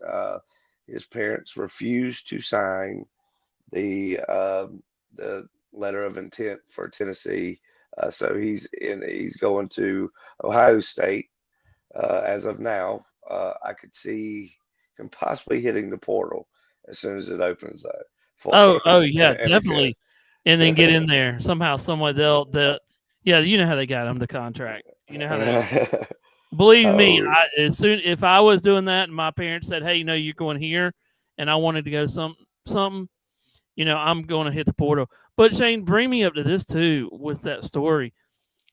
his parents refused to sign the letter of intent for Tennessee. So he's going to Ohio State as of now. I could see him possibly hitting the portal as soon as it opens though. Oh yeah, And it could. definitely. And then get in there somehow, someway. They'll yeah, you know how they got him the contract. You know how that. Believe me, Oh, as soon if I was doing that and my parents said, "Hey, you're going here," and I wanted to go something, I'm going to hit the portal. But Shane, bring me up to this too with that story.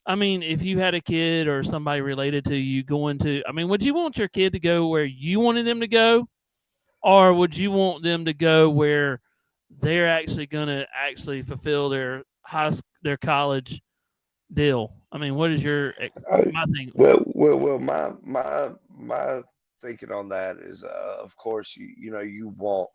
I mean, if you had a kid or somebody related to you going to, I mean, would you want your kid to go where you wanted them to go, or would you want them to go where they're actually going to actually fulfill their their college deal? I mean, what is your uh, my thing? well. My thinking on that is, of course, you want,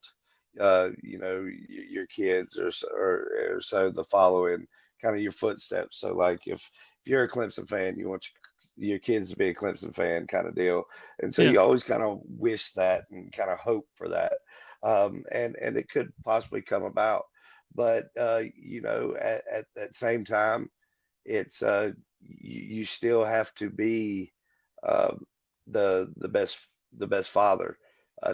your kids or so to follow in kind of your footsteps. So, like, if you're a Clemson fan, you want your kids to be a Clemson fan, kind of deal. And so Yeah, you always kind of wish that and kind of hope for that, and it could possibly come about. But at that same time, it's you still have to be uh, the best father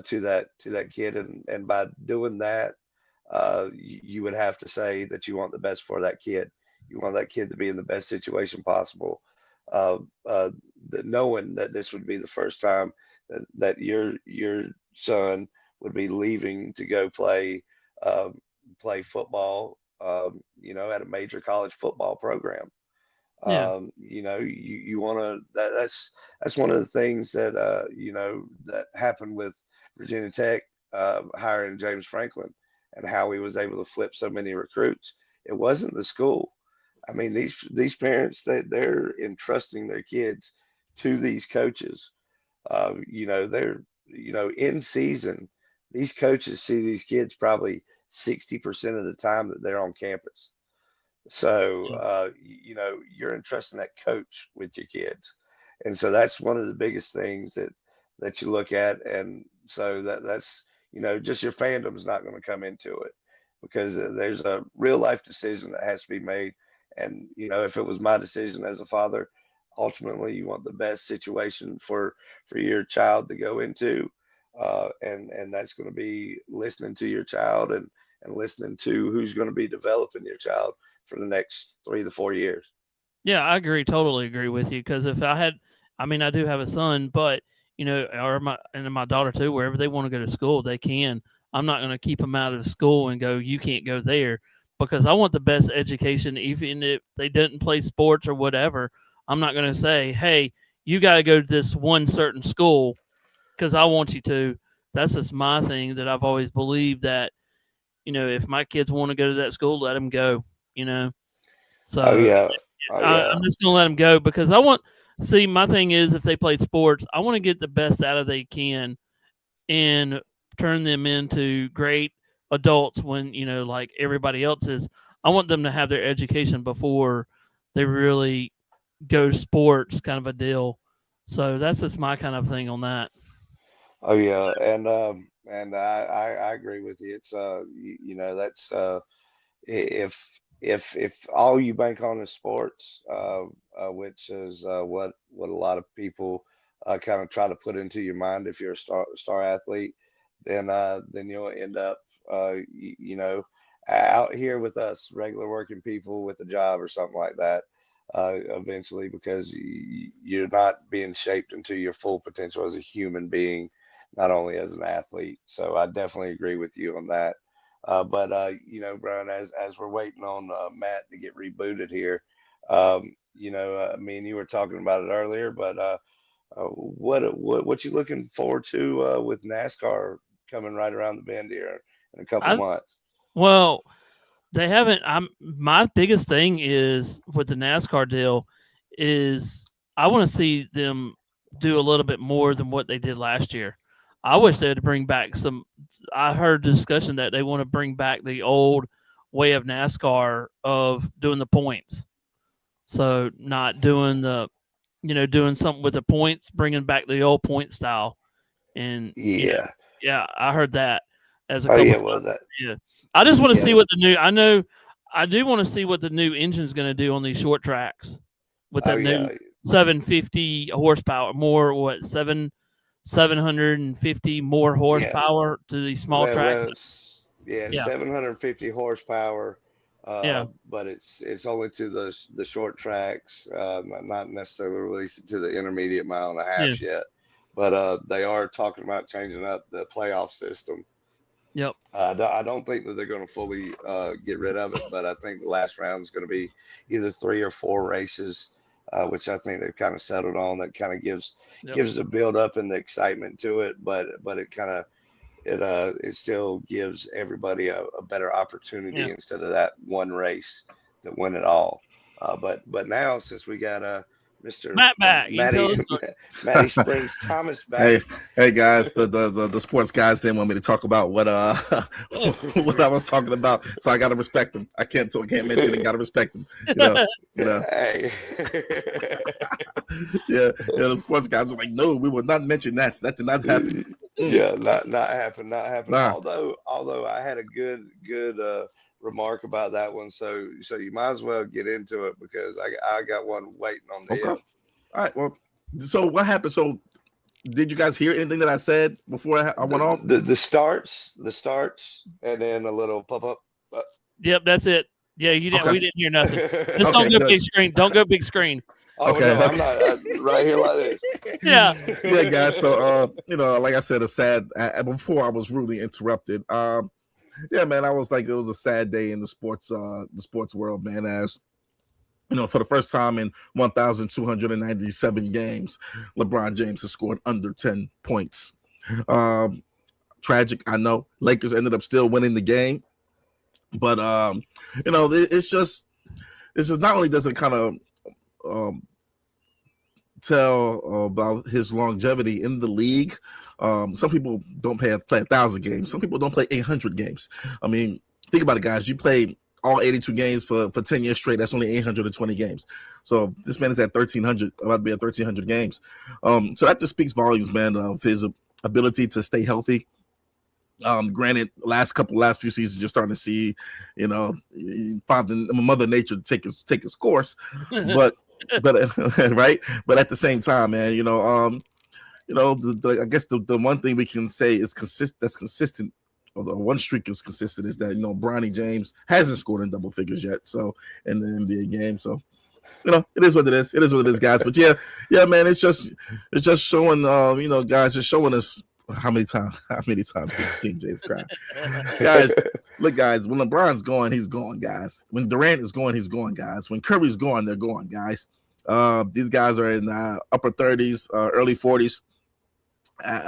to that kid, and by doing that, you would have to say that you want the best for that kid. You want that kid to be in the best situation possible. Uh, uh, Knowing that this would be the first time that your son would be leaving to go um, play football, at a major college football program. yeah, You want to that's one of the things that that happened with Virginia Tech hiring James Franklin, and how he was able to flip so many recruits. It wasn't the school. I mean, these parents, they're entrusting their kids to these coaches. They're in season. These coaches see these kids probably 60% of the time that they're on campus. So, yeah, you're entrusting that coach with your kids. And so that's one of the biggest things that you look at. And so that's, just your fandom is not going to come into it, because there's a real life decision that has to be made. And, if it was my decision as a father, ultimately you want the best situation for your child to go into. And that's going to be listening to your child, and listening to who's going to be developing your child, for the next 3 to 4 years. Yeah, I agree. Totally agree with you. Because if I had, I mean, I do have a son, but or my daughter too. Wherever they want to go to school, they can. I'm not going to keep them out of school and go, you can't go there, because I want the best education, even if they didn't play sports or whatever. I'm not going to say, hey, you got to go to this one certain school because I want you to. That's just my thing that I've always believed that, if my kids want to go to that school, let them go. So Oh yeah, oh yeah. I'm just gonna let them go because I want. See, my thing is, if they played sports, I want to get the best out of they can, and turn them into great adults. When like everybody else is, I want them to have their education before they really go sports, kind of a deal. So that's just my kind of thing on that. Oh yeah, and I agree with you. It's that's if all you bank on is sports, which is what a lot of people kind of try to put into your mind if you're a star athlete, then you'll end up out here with us regular working people with a job or something like that. Eventually, because you're not being shaped into your full potential as a human being, not only as an athlete. So I definitely agree with you on that. But Brian, as we're waiting on Matt to get rebooted here, me and you were talking about it earlier, but what you looking forward to with NASCAR coming right around the bend here in a couple months? Well, they haven't. My biggest thing is with the NASCAR deal is I want to see them do a little bit more than what they did last year. I wish they would bring back some. I heard discussion that they want to bring back the old way of NASCAR of doing the points. So not doing doing something with the points, bringing back the old point style. And Yeah, yeah, I heard that as a oh couple. yeah, well that Yeah, I just want to yeah. see what the new. I know, I do want to see what the new engine's going to do on these short tracks with Oh that yeah, new 750 horsepower, more 750 more yeah. horsepower to these small tracks. Yeah, Yeah, 750 horsepower, yeah, but it's only to the short tracks, not necessarily released it to the intermediate mile and a yeah, half yet. But they are talking about changing up the playoff system. yep, I don't think that they're going to fully get rid of it, but I think the last round is going to be either 3 or 4 races, which I think they've kind of settled on. That kind of gives yep, gives the build up and the excitement to it, but it kind of it still gives everybody a better yeah. opportunity instead of that one race to win it all. But now since we got Mr. Matt back. You can tell Matty us. Matty Springs Thomas Hey, back. hey guys, the sports guys didn't want me to talk about what what I was talking about, so I gotta respect them. I can't mention it. Gotta respect them. Hey. Yeah. The sports guys were like, no, we will not mention that. That did not happen. Yeah, not happen, not happen. Nah. Although I had a good remark about that one, so you might as well get into it because I got one waiting on the Okay. end. All right. Well, so what happened? So did you guys hear anything that I said before I went off? The starts, and then a little pop up. Yep, that's it. Yeah, you didn't. Okay. We didn't hear nothing. Just Okay, don't go good. big screen. Don't go big screen. Oh Okay. no, I'm not right here like this. Yeah. Yeah, guys. So like I said, a sad. Before I was rudely interrupted. Yeah, man, I was like, it was a sad day in the sports world, man. As for the first time in 1,297 games, LeBron James has scored under 10 points. Tragic, I know. Lakers ended up still winning the game, but it's just not only does it kind of tell about his longevity in the league. Some people don't play 1,000 games. Some people don't play 800 games. I mean, think about it, guys. You played all 82 games for 10 years straight. That's only 820 games. So this man is at 1,300, about to be at 1,300 games. So that just speaks volumes, man, of his ability to stay healthy. Granted, last few seasons, you're starting to see, Mother Nature take his course, but right. But at the same time, man, I guess the one thing we can say is consistent although one streak is consistent, is that Bronny James hasn't scored in double figures yet. So in the NBA game, so it is what it is. It is what it is, guys. But yeah, man, it's just showing, guys, just showing us how many times did King James cry. Guys, look, guys, when LeBron's gone, he's gone, guys. When Durant is gone, he's gone, guys. When Curry's gone, they're gone, guys. These guys are in upper 30s, early 40s.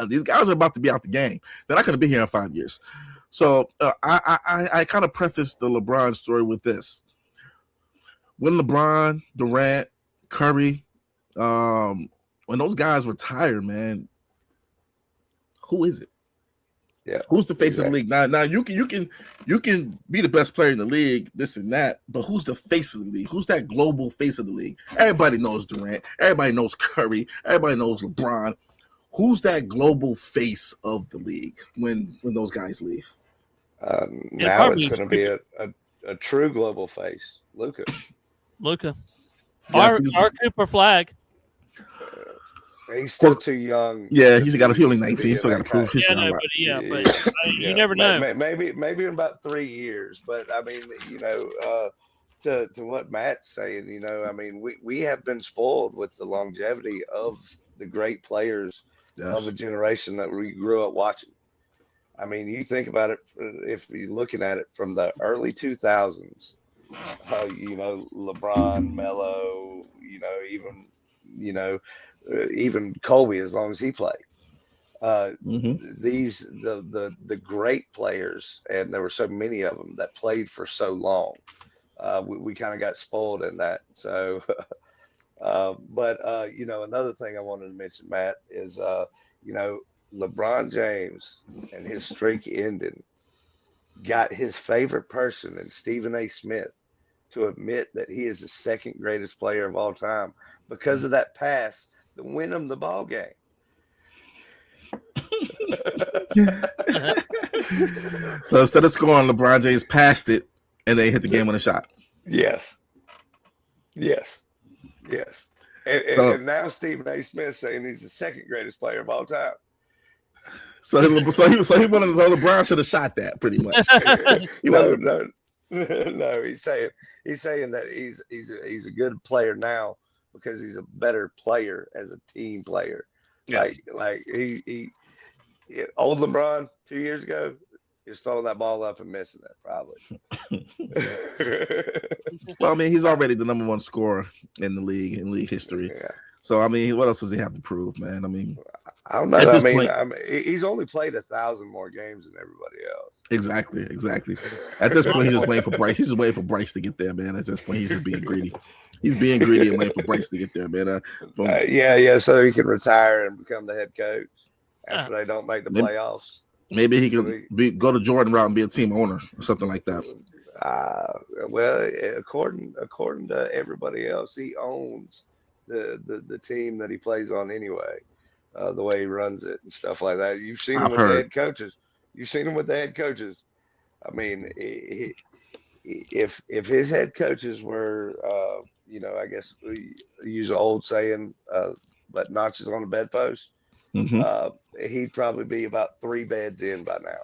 These guys are about to be out the game. They're not going to be here in 5 years. So I kind of preface the LeBron story with this. When LeBron, Durant, Curry, when those guys retire, man, who is it? Yeah, who's the face of the league? Now you can be the best player in the league, this and that, but who's the face of the league? Who's that global face of the league? Everybody knows Durant. Everybody knows Curry. Everybody knows LeBron. Who's that global face of the league when those guys leave? Now it's going to be a true global face, Luka. Our Cooper Flag. He's still too young. Yeah, he's only 19. He's still got to prove his but you never know. Maybe in about 3 years. But I mean, to what Matt's saying, I mean, we have been spoiled with the longevity of the great players of a generation that we grew up watching. I mean, you think about it, if you're looking at it from the early 2000s, LeBron, Melo, even Kobe, as long as he played. These the great players, and there were so many of them that played for so long. We kind of got spoiled in that. So, but another thing I wanted to mention, Matt, is LeBron James and his streak ending got his favorite person in Stephen A. Smith to admit that he is the second greatest player of all time because of that pass to win him the ball game. So instead of scoring, LeBron James passed it and they hit the game on a shot. Yes. And now Stephen A. Smith saying he's the second greatest player of all time. So he wanted to know LeBron should have shot that pretty much. No. He's saying that he's a good player now because he's a better player as a team player. Yeah. Like he old LeBron 2 years ago is throwing that ball up and missing it probably. Well, I mean, he's already the number one scorer in the league, in league history. Yeah. So I mean, what else does he have to prove, man? I mean, I don't know. I mean, he's only played 1,000 more games than everybody else. Exactly. At this point, he's just waiting for Bryce. He's just waiting for Bryce to get there, man. At this point, he's just being greedy. He's being greedy and waiting for Bryce to get there, man. So he can retire and become the head coach after they don't make the playoffs. Maybe he can go to Jordan route and be a team owner or something like that. Well, according to everybody else, he owns the team that he plays on anyway. The way he runs it and stuff like that. You've seen him with the head coaches. I mean, if his head coaches were, I guess we use an old saying, let notches on the bedpost. He'd probably be about 3 beds in by now.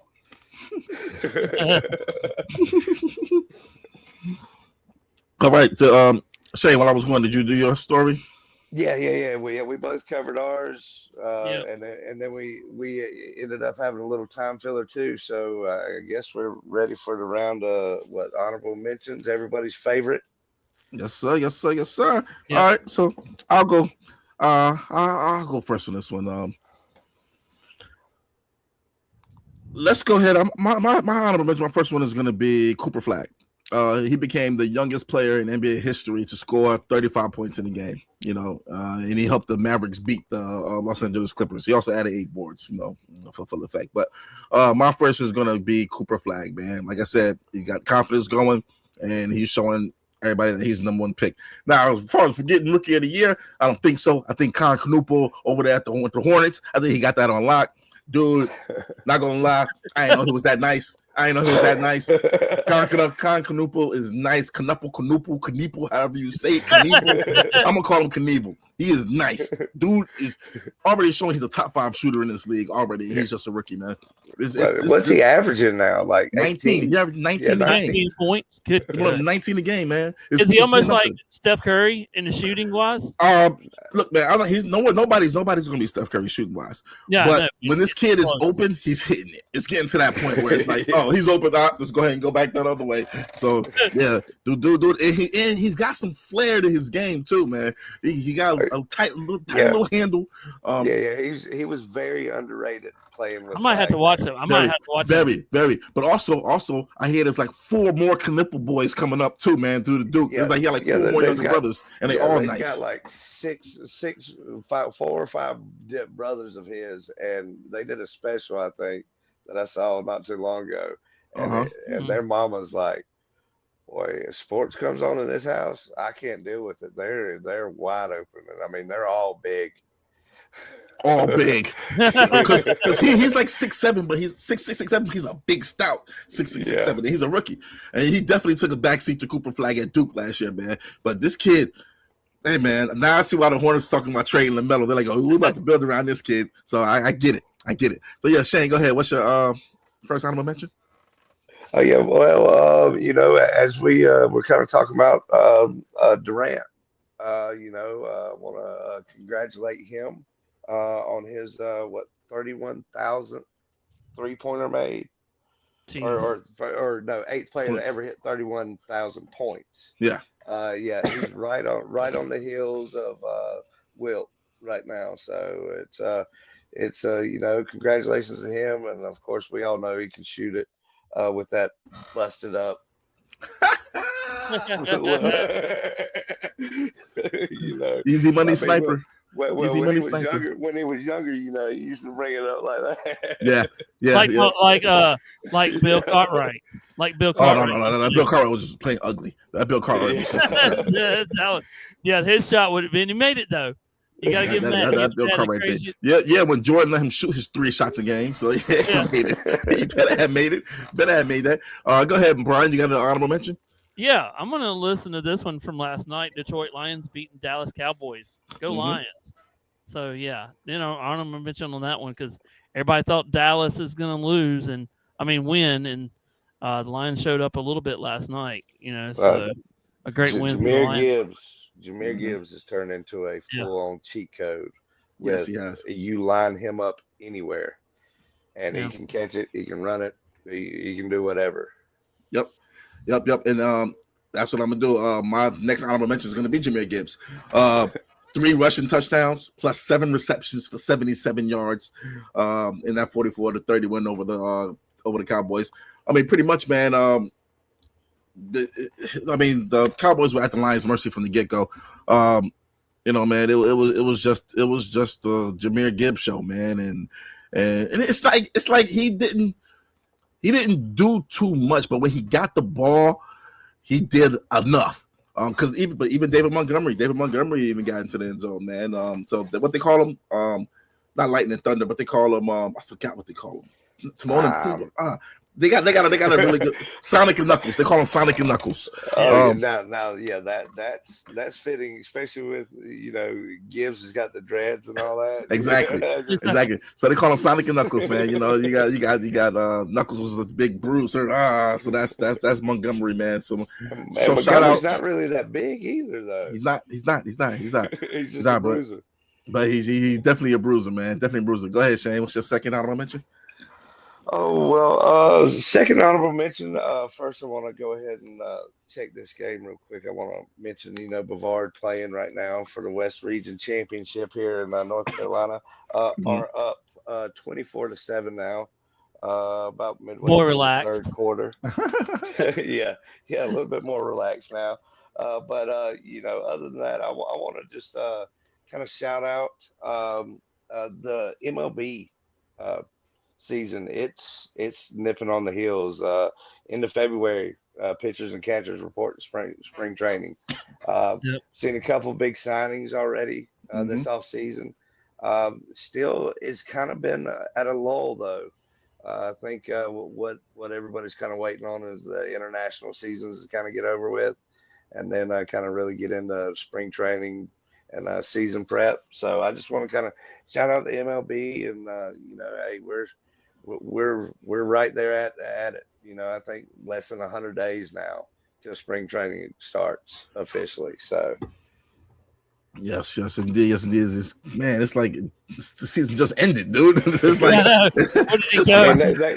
All right. So, Shane, while I was going, did you do your story? Yeah. We both covered ours, and then we ended up having a little time filler too. So I guess we're ready for the round of honorable mentions. Everybody's favorite. Yes, sir. Yeah. All right, so I'll go. I'll go first on this one. Let's go ahead. My honorable mention. My first one is going to be Cooper Flag. He became the youngest player in NBA history to score 35 points in a game, and he helped the Mavericks beat the Los Angeles Clippers. He also added 8 boards, for full effect. But my first is going to be Cooper Flag, man. Like I said, he got confidence going, and he's showing everybody that he's the number one pick. Now, as far as getting Rookie of the Year, I don't think so. I think Con Knuppel over there with the Hornets, I think he got that on lock. Dude, not going to lie, I didn't know he was that nice. Con Knuppel is nice. Knuppel, however you say it. Knievel. I'm going to call him Knievel. He is nice. Dude is already showing he's a top 5 shooter in this league already. He's just a rookie, man. What's he averaging now? Like 19. 18? He averaged 19 a game. 19 points. Good. Well, 19 a game, man. Is he almost like Steph Curry in the shooting wise? Look, man, he's nobody's gonna be Steph Curry shooting wise. Yeah, but when this kid is open, he's hitting it. It's getting to that point where it's like, oh, he's open up. Let's go ahead and go back that other way. So yeah, dude, and he's got some flair to his game too, man. He got a tight little handle. He was very underrated playing with. I might have to watch him. Very. But also, I hear there's like 4 more Knipple boys coming up too, man, through the Duke. It's like he had like 4 more younger brothers, and they all nice. Got like 4 or 5 brothers of his, and they did a special, I think, that I saw not too long ago, and their mama's like, boy, if sports comes on in this house, I can't deal with it. They're wide open, and I mean they're all big. All big, because he's like 6'7", but he's 6'7". He's a big stout 6'7". He's a rookie, and he definitely took a backseat to Cooper Flag at Duke last year, man. But this kid, hey man, now I see why the Hornets talking about trading LaMelo. They're like, oh, we're about to build around this kid. So I get it. So yeah, Shane, go ahead. What's your first honorable mention? Oh yeah, well, as we're kind of talking about Durant, I want to congratulate him on his 31,000 3-pointer made, or no, 8th player to ever hit 31,000 points. Yeah, he's right on the heels of Wilt right now. So it's congratulations to him, and of course we all know he can shoot it with that busted up. Easy money sniper. When he was younger, he used to bring it up like that. Like Bill Cartwright. Like Bill Cartwright. Oh, no. Bill Cartwright was just playing ugly. That Bill Cartwright was just disgusting. His shot would have been. He made it though. You gotta give him that Bill Cartwright thing. Yeah, when Jordan let him shoot his 3 shots a game, so he made it. He better have made it. Better have made that. Go ahead, Brian. You got an honorable mention? Yeah, I'm going to listen to this one from last night. Detroit Lions beating Dallas Cowboys. Go Lions. So, yeah, honorable mention on that one because everybody thought Dallas is going to lose win, and the Lions showed up a little bit last night, so a great win for the Lions. Jameer Gibbs has turned into a full-on cheat code. Yes, he has. You line him up anywhere, and he can catch it. He can run it. He can do whatever. Yep. And that's what I'm gonna do. My next honorable mention is gonna be Jameer Gibbs. 3 rushing touchdowns plus 7 receptions for 77 yards in that 44-30 win over the Cowboys. I mean, pretty much, man. The Cowboys were at the Lions' mercy from the get-go. Man, it was just a Jameer Gibbs show, man, and it's like he didn't do too much, but when he got the ball, he did enough. Because even David Montgomery even got into the end zone, man. So what they call him, not Lightning Thunder, but they call him, I forgot what they call him. Timon and Pumbaa. They got a really good Sonic and Knuckles. They call him Sonic and Knuckles. That's fitting, especially with Gibbs has got the dreads and all that. Exactly. So they call him Sonic and Knuckles, man. You got Knuckles was a big bruiser. So that's Montgomery, man. So shout out. He's not really that big either, though. He's not. He's just a bruiser. But he's definitely a bruiser, man. Definitely a bruiser. Go ahead, Shane. What's your second honorable mention? Oh, well, second honorable mention. First, I want to go ahead and check this game real quick. I want to mention, Bavard playing right now for the West Region Championship here in North Carolina. Are up 24-7 now. About midway through the third quarter. yeah, a little bit more relaxed now. But other than that, I want to just kind of shout out the MLB season. It's nipping on the heels. Into February, pitchers and catchers report to spring training. Seen a couple big signings already this off season. Still, it's kind of been at a lull though. I think what everybody's kind of waiting on is the international seasons to kind of get over with, and then kind of really get into spring training and season prep. So I just want to kind of shout out the MLB, and hey, we're right there at it. I think less than 100 days now till spring training starts officially. So. Yes, indeed. It's like the season just ended, dude. It's like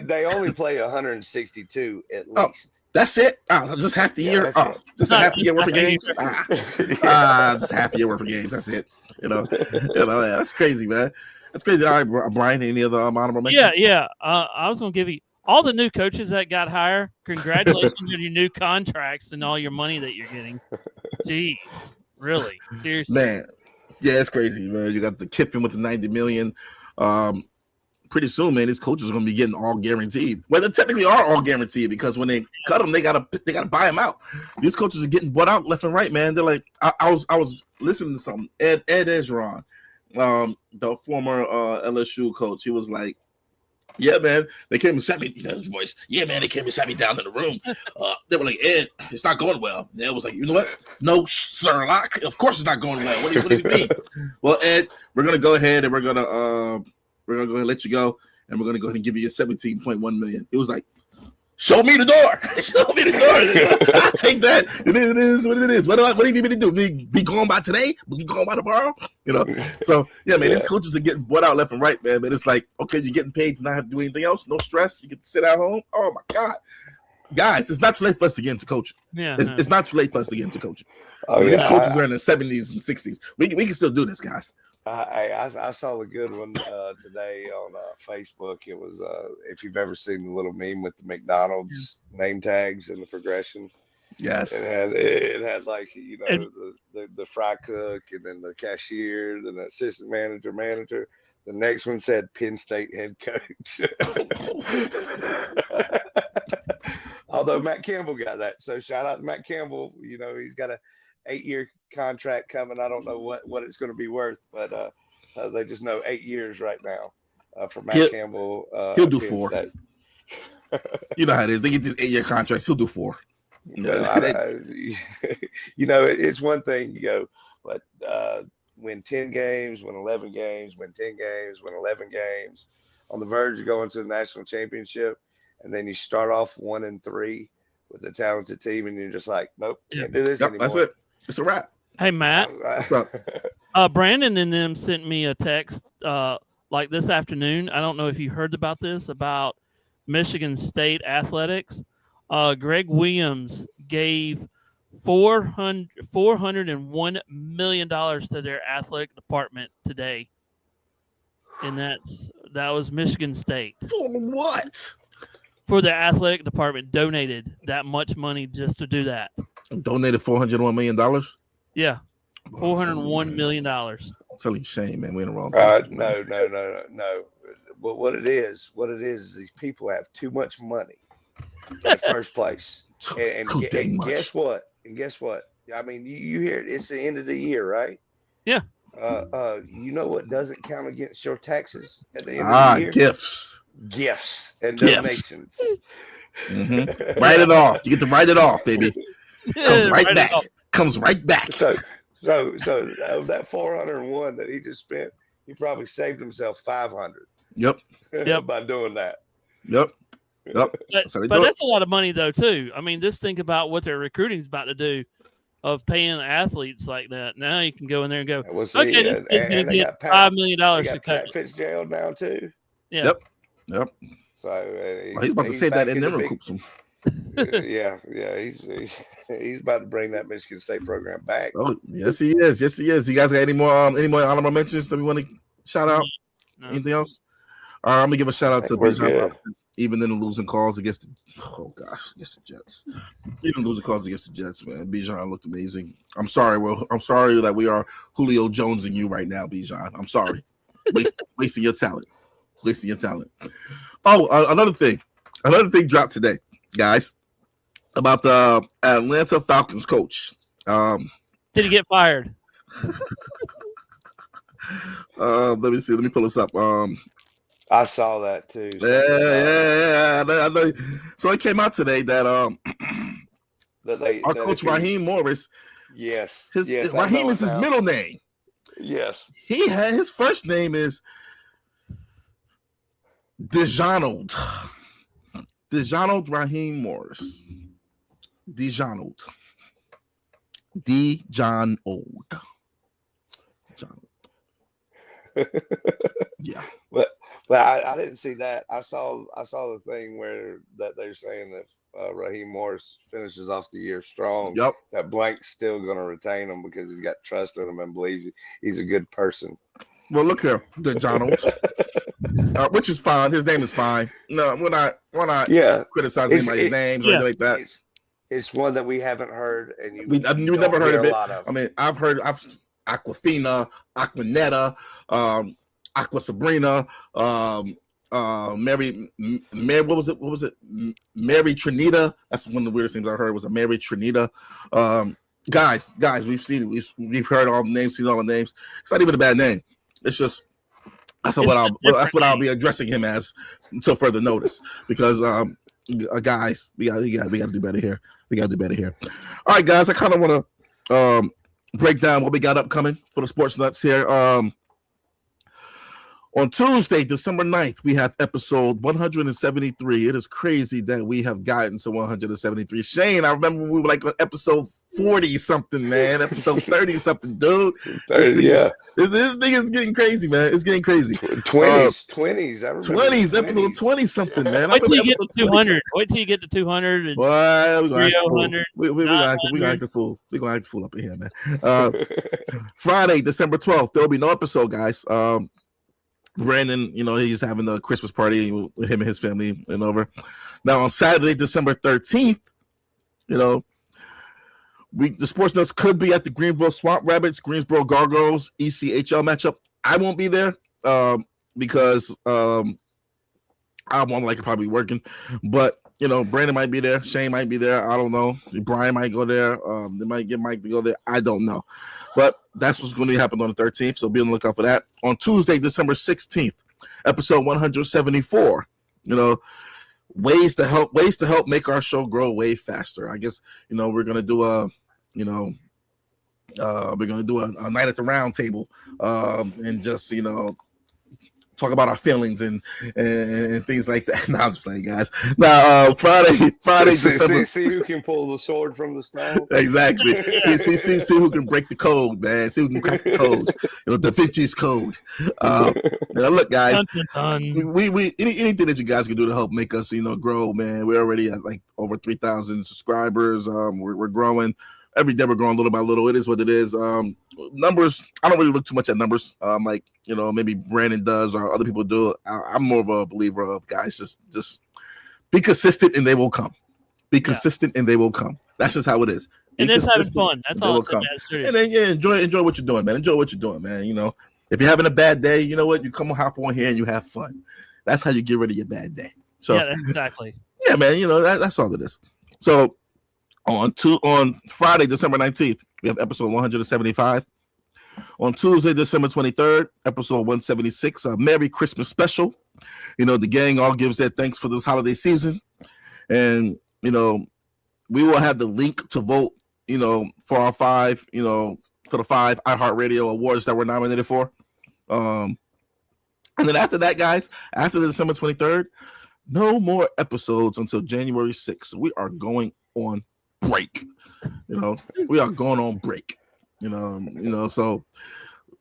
they only play 162 at least. Oh, that's it. Just half the year. Just a half the year worth of games. Just half the year worth of games. That's it. That's crazy, man. That's crazy. All right, Brian. Any other honorable mentions? Yeah. I was gonna give you all the new coaches that got hired. Congratulations on your new contracts and all your money that you're getting. Jeez. Really? Seriously? Man, yeah, it's crazy, man. You got the Kiffin with the $90 million. Pretty soon, man, these coaches are going to be getting all guaranteed. Well, they technically are all guaranteed because when they cut them, they gotta buy them out. These coaches are getting bought out left and right, man. They're like, I was listening to something. Ed Esgeron, the former LSU coach, he was like, yeah, man, they came and sat me, his voice. Yeah, man, they came and sat me down in the room. They were like, Ed, it's not going well. And Ed was like, you know what? No, Sherlock. Of course it's not going well. What do you mean? Well, Ed, we're gonna go ahead and we're gonna go ahead and let you go, and we're gonna go ahead and give you $17.1 million. It was like, show me the door. Show me the door. I'll take that. It is what it is. What do you need me to do? Be gone by today? Be gone by tomorrow? So yeah, man, these coaches are getting bought out left and right, man. But it's like, okay, you're getting paid to not have to do anything else, no stress. You get to sit at home. Oh my God. Guys, it's not too late for us to get into coaching. Yeah, it's not too late for us to get into coaching. These coaches are in the 70s and 60s. We can still do this, guys. I saw the good one today on Facebook. It was if you've ever seen the little meme with the McDonald's name tags and the progression. Yes, it had like the fry cook, and then the cashier, then the assistant manager. The next one said Penn State head coach. Although Matt Campbell got that, so shout out to Matt Campbell. He's got a 8-year contract coming. I don't know what it's going to be worth, but they just know 8 years right now for Matt Campbell. He'll do 4. You know how it is. They get these 8-year contracts. He'll do 4. It's one thing but win 10 games, win 11 games, win 10 games, win 11 games, on the verge of going to the national championship, and then you start off 1-3 with a talented team, and you're just like, nope, can't do this anymore. That's it. It's a wrap. Hey, Matt. Brandon and them sent me a text like this afternoon. I don't know if you heard about this, about Michigan State athletics. Greg Williams gave $401 million to their athletic department today. And that was Michigan State. For what? For the athletic department, donated that much money just to do that. Donated $401 million? Yeah, $401 million. I'm telling you, shame, man. We're in the wrong place. No. But what it is these people have too much money in the first place. And guess what? I mean, you hear it. It's the end of the year, right? Yeah. You know what doesn't count against your taxes at the end of the year? Gifts and donations. Mm-hmm. Write it off. You get to write it off, baby. Comes right back. So that 401 that he just spent, he probably saved himself 500. Yep. By doing that. Yep. But that's a lot of money though too. I mean, just think about what their recruiting is about to do, of paying athletes like that. Now you can go in there and go, this kid's going to get $5 million to cut. Fitzgerald now too. Yeah. Yep. So he's about to save that and then recoup some. Yeah. He's about to bring that Michigan State program back. Oh, yes, he is. You guys got any more honorable mentions that we want to shout out? No. Anything else? All right, I'm gonna give a shout out to Bijan Robinson, even in the losing calls against the Jets. Even losing calls against the Jets, man. Bijan looked amazing. I'm sorry that we are Julio Jonesing you right now, Bijan. I'm sorry. Wasting your talent. Oh, another thing dropped today, guys, about the Atlanta Falcons coach. Did he get fired? Let me see. Let me pull this up. I saw that too. Yeah. I know. So it came out today that our coach Raheem Morris. Yes. Raheem is his middle name. Yes. His first name is DeJounald Raheem Morris. DeJounald. Yeah. But I didn't see that. I saw the thing where that they're saying that Raheem Morris finishes off the year strong. Yep. That Blank's still going to retain him because he's got trust in him and believes he's a good person. Well, look here, DeJounald. Which is fine. His name is fine. No, we're not criticizing anybody's names or anything like that. It's one that we haven't heard, and you never heard of it. I mean, I've Aquafina, Aquanetta, Aqua Sabrina, Mary. What was it? Mary Trinita. That's one of the weirdest things I heard was a Mary Trinita. Guys, we've heard all the names, seen all the names. It's not even a bad name. It's just that's what I'll be addressing him as until further notice. Because guys, we got to do better here. We got to do better here. All right, guys, I kind of want to break down what we got upcoming for the Sports Nuts here. On Tuesday, December 9th, we have episode 173. It is crazy that we have gotten to 173. Shane, I remember we were like on episode 40-something, man. Episode 30-something, dude. This thing is getting crazy, man. It's getting crazy. 20s. I remember 20s, episode 20-something, man. Wait till you get to 200. Wait till you get to 200. And we're going to 300. act the fool. We're going to act the fool up in here, man. Friday, December 12th, there will be no episode, guys. Brandon, he's having a Christmas party with him and his family and over. Now on Saturday, December 13th, the Sports Nuts could be at the Greenville Swamp Rabbits, Greensboro Gargoyles, ECHL matchup. I won't be there because I'm probably working. But, Brandon might be there. Shane might be there. I don't know. Brian might go there. They might get Mike to go there. I don't know. But that's what's going to happen on the 13th, so be on the lookout for that. On Tuesday, December 16th, episode 174, ways to help make our show grow way faster. I guess, we're going to do a night at the round table and just, talk about our feelings and things like that. No, I'm just playing, guys. Now, Friday, December. See who can pull the sword from the stone. Exactly. See who can break the code, man. See who can crack the code. Da Vinci's code. Look, guys. We anything that you guys can do to help make us, grow, man. We're already at like over 3,000 subscribers. We're growing. Every day we're growing little by little. It is what it is. Numbers, I don't really look too much at numbers. Maybe Brandon does or other people do. I'm more of a believer of guys. Just be consistent and they will come. Be consistent and they will come. That's just how it is. And that's having fun. That's all. And then enjoy what you're doing, man. Enjoy what you're doing, man. If you're having a bad day, you know what? You come hop on here and you have fun. That's how you get rid of your bad day. So exactly. Yeah, man. That's all it is. So. On Friday, December 19th, we have episode 175. On Tuesday, December 23rd, episode 176, a Merry Christmas special. The gang all gives their thanks for this holiday season. And, we will have the link to vote, for our 5, for the 5 iHeartRadio awards that we're nominated for. And then after that, guys, after the December 23rd, no more episodes until January 6th. We are going on break. We are going on break. So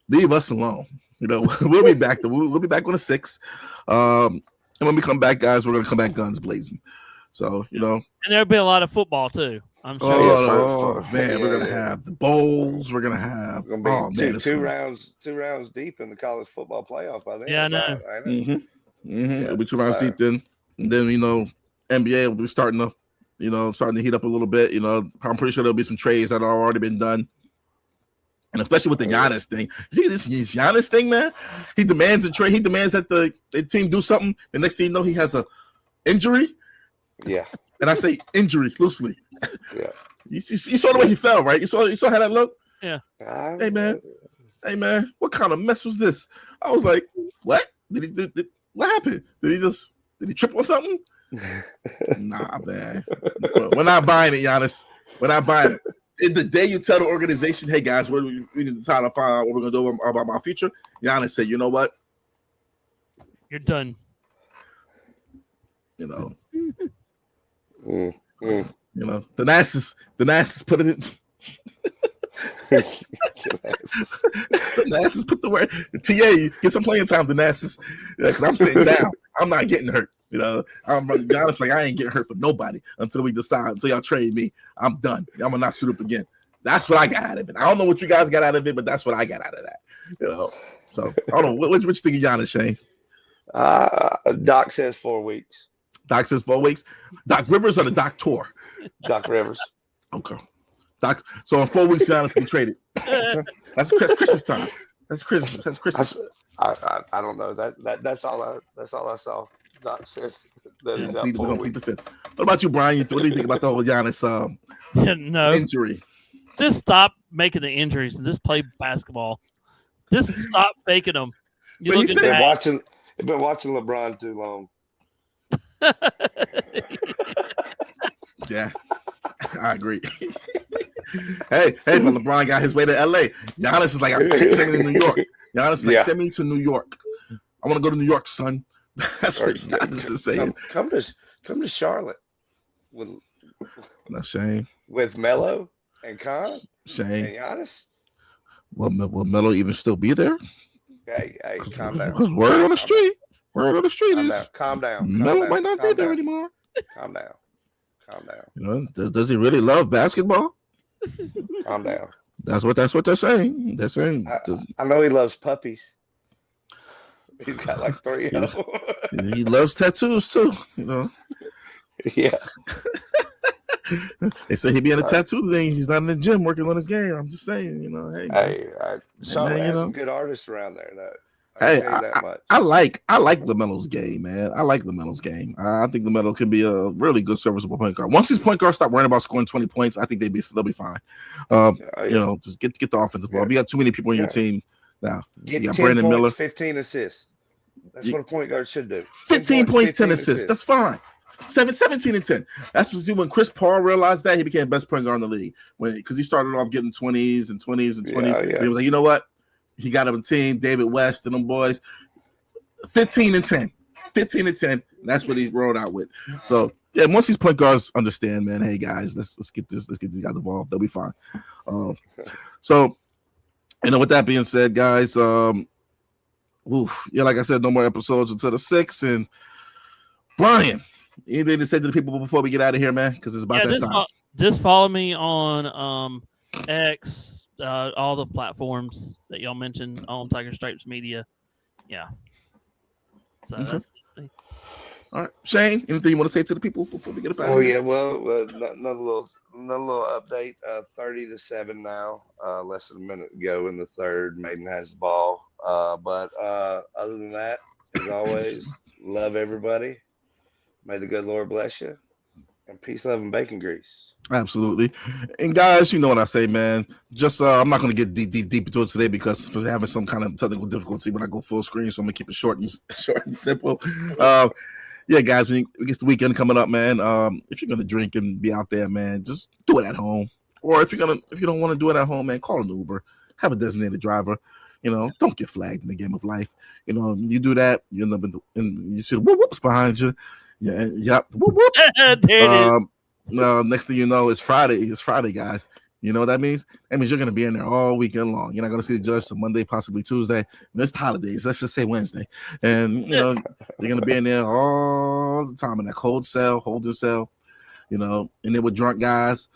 leave us alone. We'll be back. We'll be back on the 6th. And when we come back, guys, we're gonna come back guns blazing. So and there'll be a lot of football too. I'm sure. We're gonna have the bowls. We're gonna have two rounds deep in the college football playoff by then. Yeah, I know. It'll be 2 rounds deep then. And then NBA will be starting to heat up a little bit. I'm pretty sure there'll be some trades that have already been done. And especially with the Giannis thing. See this Giannis thing, man? He demands a trade. He demands that the team do something. The next thing you know, he has a injury. Yeah. And I say injury loosely. Yeah. You saw the way he fell, right? You saw how that looked? Yeah. Hey, man. What kind of mess was this? I was like, what? What happened? Did he trip on something? Nah, man. We're not buying it, Giannis. We're not buying it. the day you tell the organization, "Hey guys, we need to time to find out what we're gonna do about my future," Giannis said, "You know what? You're done." You know, Mm. you know, the Nassus put it in. The Nassus put the word. The TA get some playing time. The Nassus, because I'm sitting down. I'm not getting hurt. You know, I'm running honest. Like I ain't getting hurt for nobody until we decide. Until y'all trade me, I'm done. I'm gonna not suit up again. That's what I got out of it. I don't know what you guys got out of it, but that's what I got out of that. You know, so I don't know. What you think of Giannis, Shane? Doc says 4 weeks. Doc says 4 weeks. Doc Rivers or the Doc Tour? Doc Rivers. Okay. Doc. So in 4 weeks, Giannis can trade it. That's Christmas time. That's Christmas. That's Christmas. I don't know. That's all I saw. Doc says that is out 4 weeks. The fifth. What about you, Brian? What do you think about the whole Giannis No, injury? just stop making the injuries and just play basketball. Just stop faking them. You But look he at said- that. Been watching LeBron too long. Yeah, I agree. hey, but LeBron got his way to LA. Giannis is like, send me to New York. Giannis is like, Yeah. send me to New York. I want to go to New York, son. That's what Giannis is saying. Come to Charlotte with No, Shane. Melo and Khan and Shane. Giannis. Will Melo even still be there? Hey, calm down. Because word on the street Calm is down. Calm down. Melo might not be Calm there down. anymore. Calm down. Calm down. You know, does he really love basketball? Calm down. That's what they're saying. They're saying I know he loves puppies. He's got like 3 of them. he loves tattoos too. You know, Yeah. they say he be in a tattoo thing. He's not in the gym working on his game. I'm just saying, you know, hey, Charlotte man, has some good artists around there, though. Hey, I'll tell you that much. I like LaMelo's game, man. I like LaMelo's game. I think LaMelo can be a really good serviceable point guard. Once these point guards stop worrying about scoring 20 points, I think they'll be fine. Yeah. You know, just get the offensive ball. Yeah. If you got too many people on your Yeah. team now, Get you got 10 Brandon points, Miller. 15 assists. That's what a point guard should do. 15 points, 10 15 assists. That's fine. 17 and 10. That's when Chris Paul realized that he became best point guard in the league. Because he started off getting 20s and 20s and 20s. Yeah. He was like, you know what? He got him a team, David West and them boys. 15 and 10. 15 and 10. That's what he rolled out with. So yeah, once these point guards understand, man, hey guys, let's get these guys involved. They'll be fine. So, you know, with that being said, guys, like I said, no more episodes until the 6th. And Brian, anything to say to the people before we get out of here, man? Because it's about that time. Just follow me on X, all the platforms that y'all mentioned on Tiger Stripes Media. Yeah. So that's all right, Shane. Anything you want to say to the people before we get up out? Oh yeah, well, another little update. 30-7 now. Less than a minute to go in the third. Maiden has the ball. But other than that, as always, love everybody. May the good Lord bless you, and peace, love, and bacon grease. Absolutely. And guys, you know what I say, man. Just I'm not gonna get deep into it today because for having some kind of technical difficulty when I go full screen, so I'm gonna keep it short and simple. Yeah, guys, we get the weekend coming up, man. If you're gonna drink and be out there, man, just do it at home. Or if you don't want to do it at home, man, call an Uber. Have a designated driver. You know, don't get flagged in the game of life. You know, you do that, you end up in you see the whoops behind you. Yeah, yep. Whoop, whoop. there it is. Next thing you know, it's Friday. It's Friday, guys. You know what that means? That means you're going to be in there all weekend long. You're not going to see the judge till Monday, possibly Tuesday. It's holidays. Let's just say Wednesday. And, you know, you're going to be in there all the time in that cold cell, holding cell, you know, and then with drunk guys,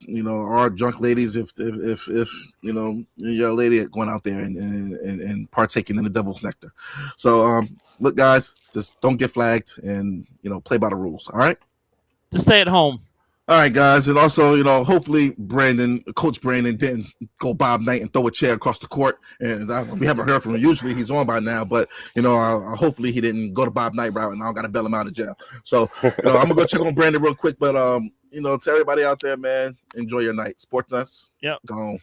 you know, or drunk ladies, if you know, you're a lady going out there and partaking in the devil's nectar. So, look, guys, just don't get flagged and, you know, play by the rules. All right? Just stay at home. All right, guys, and also, you know, hopefully Coach Brandon didn't go Bob Knight and throw a chair across the court, and we haven't heard from him. Usually he's on by now, but, you know, hopefully he didn't go to Bob Knight route, and I got to bail him out of jail. So, you know, I'm going to go check on Brandon real quick, but, you know, to everybody out there, man, enjoy your night. Sports Nuts, Yep. gone.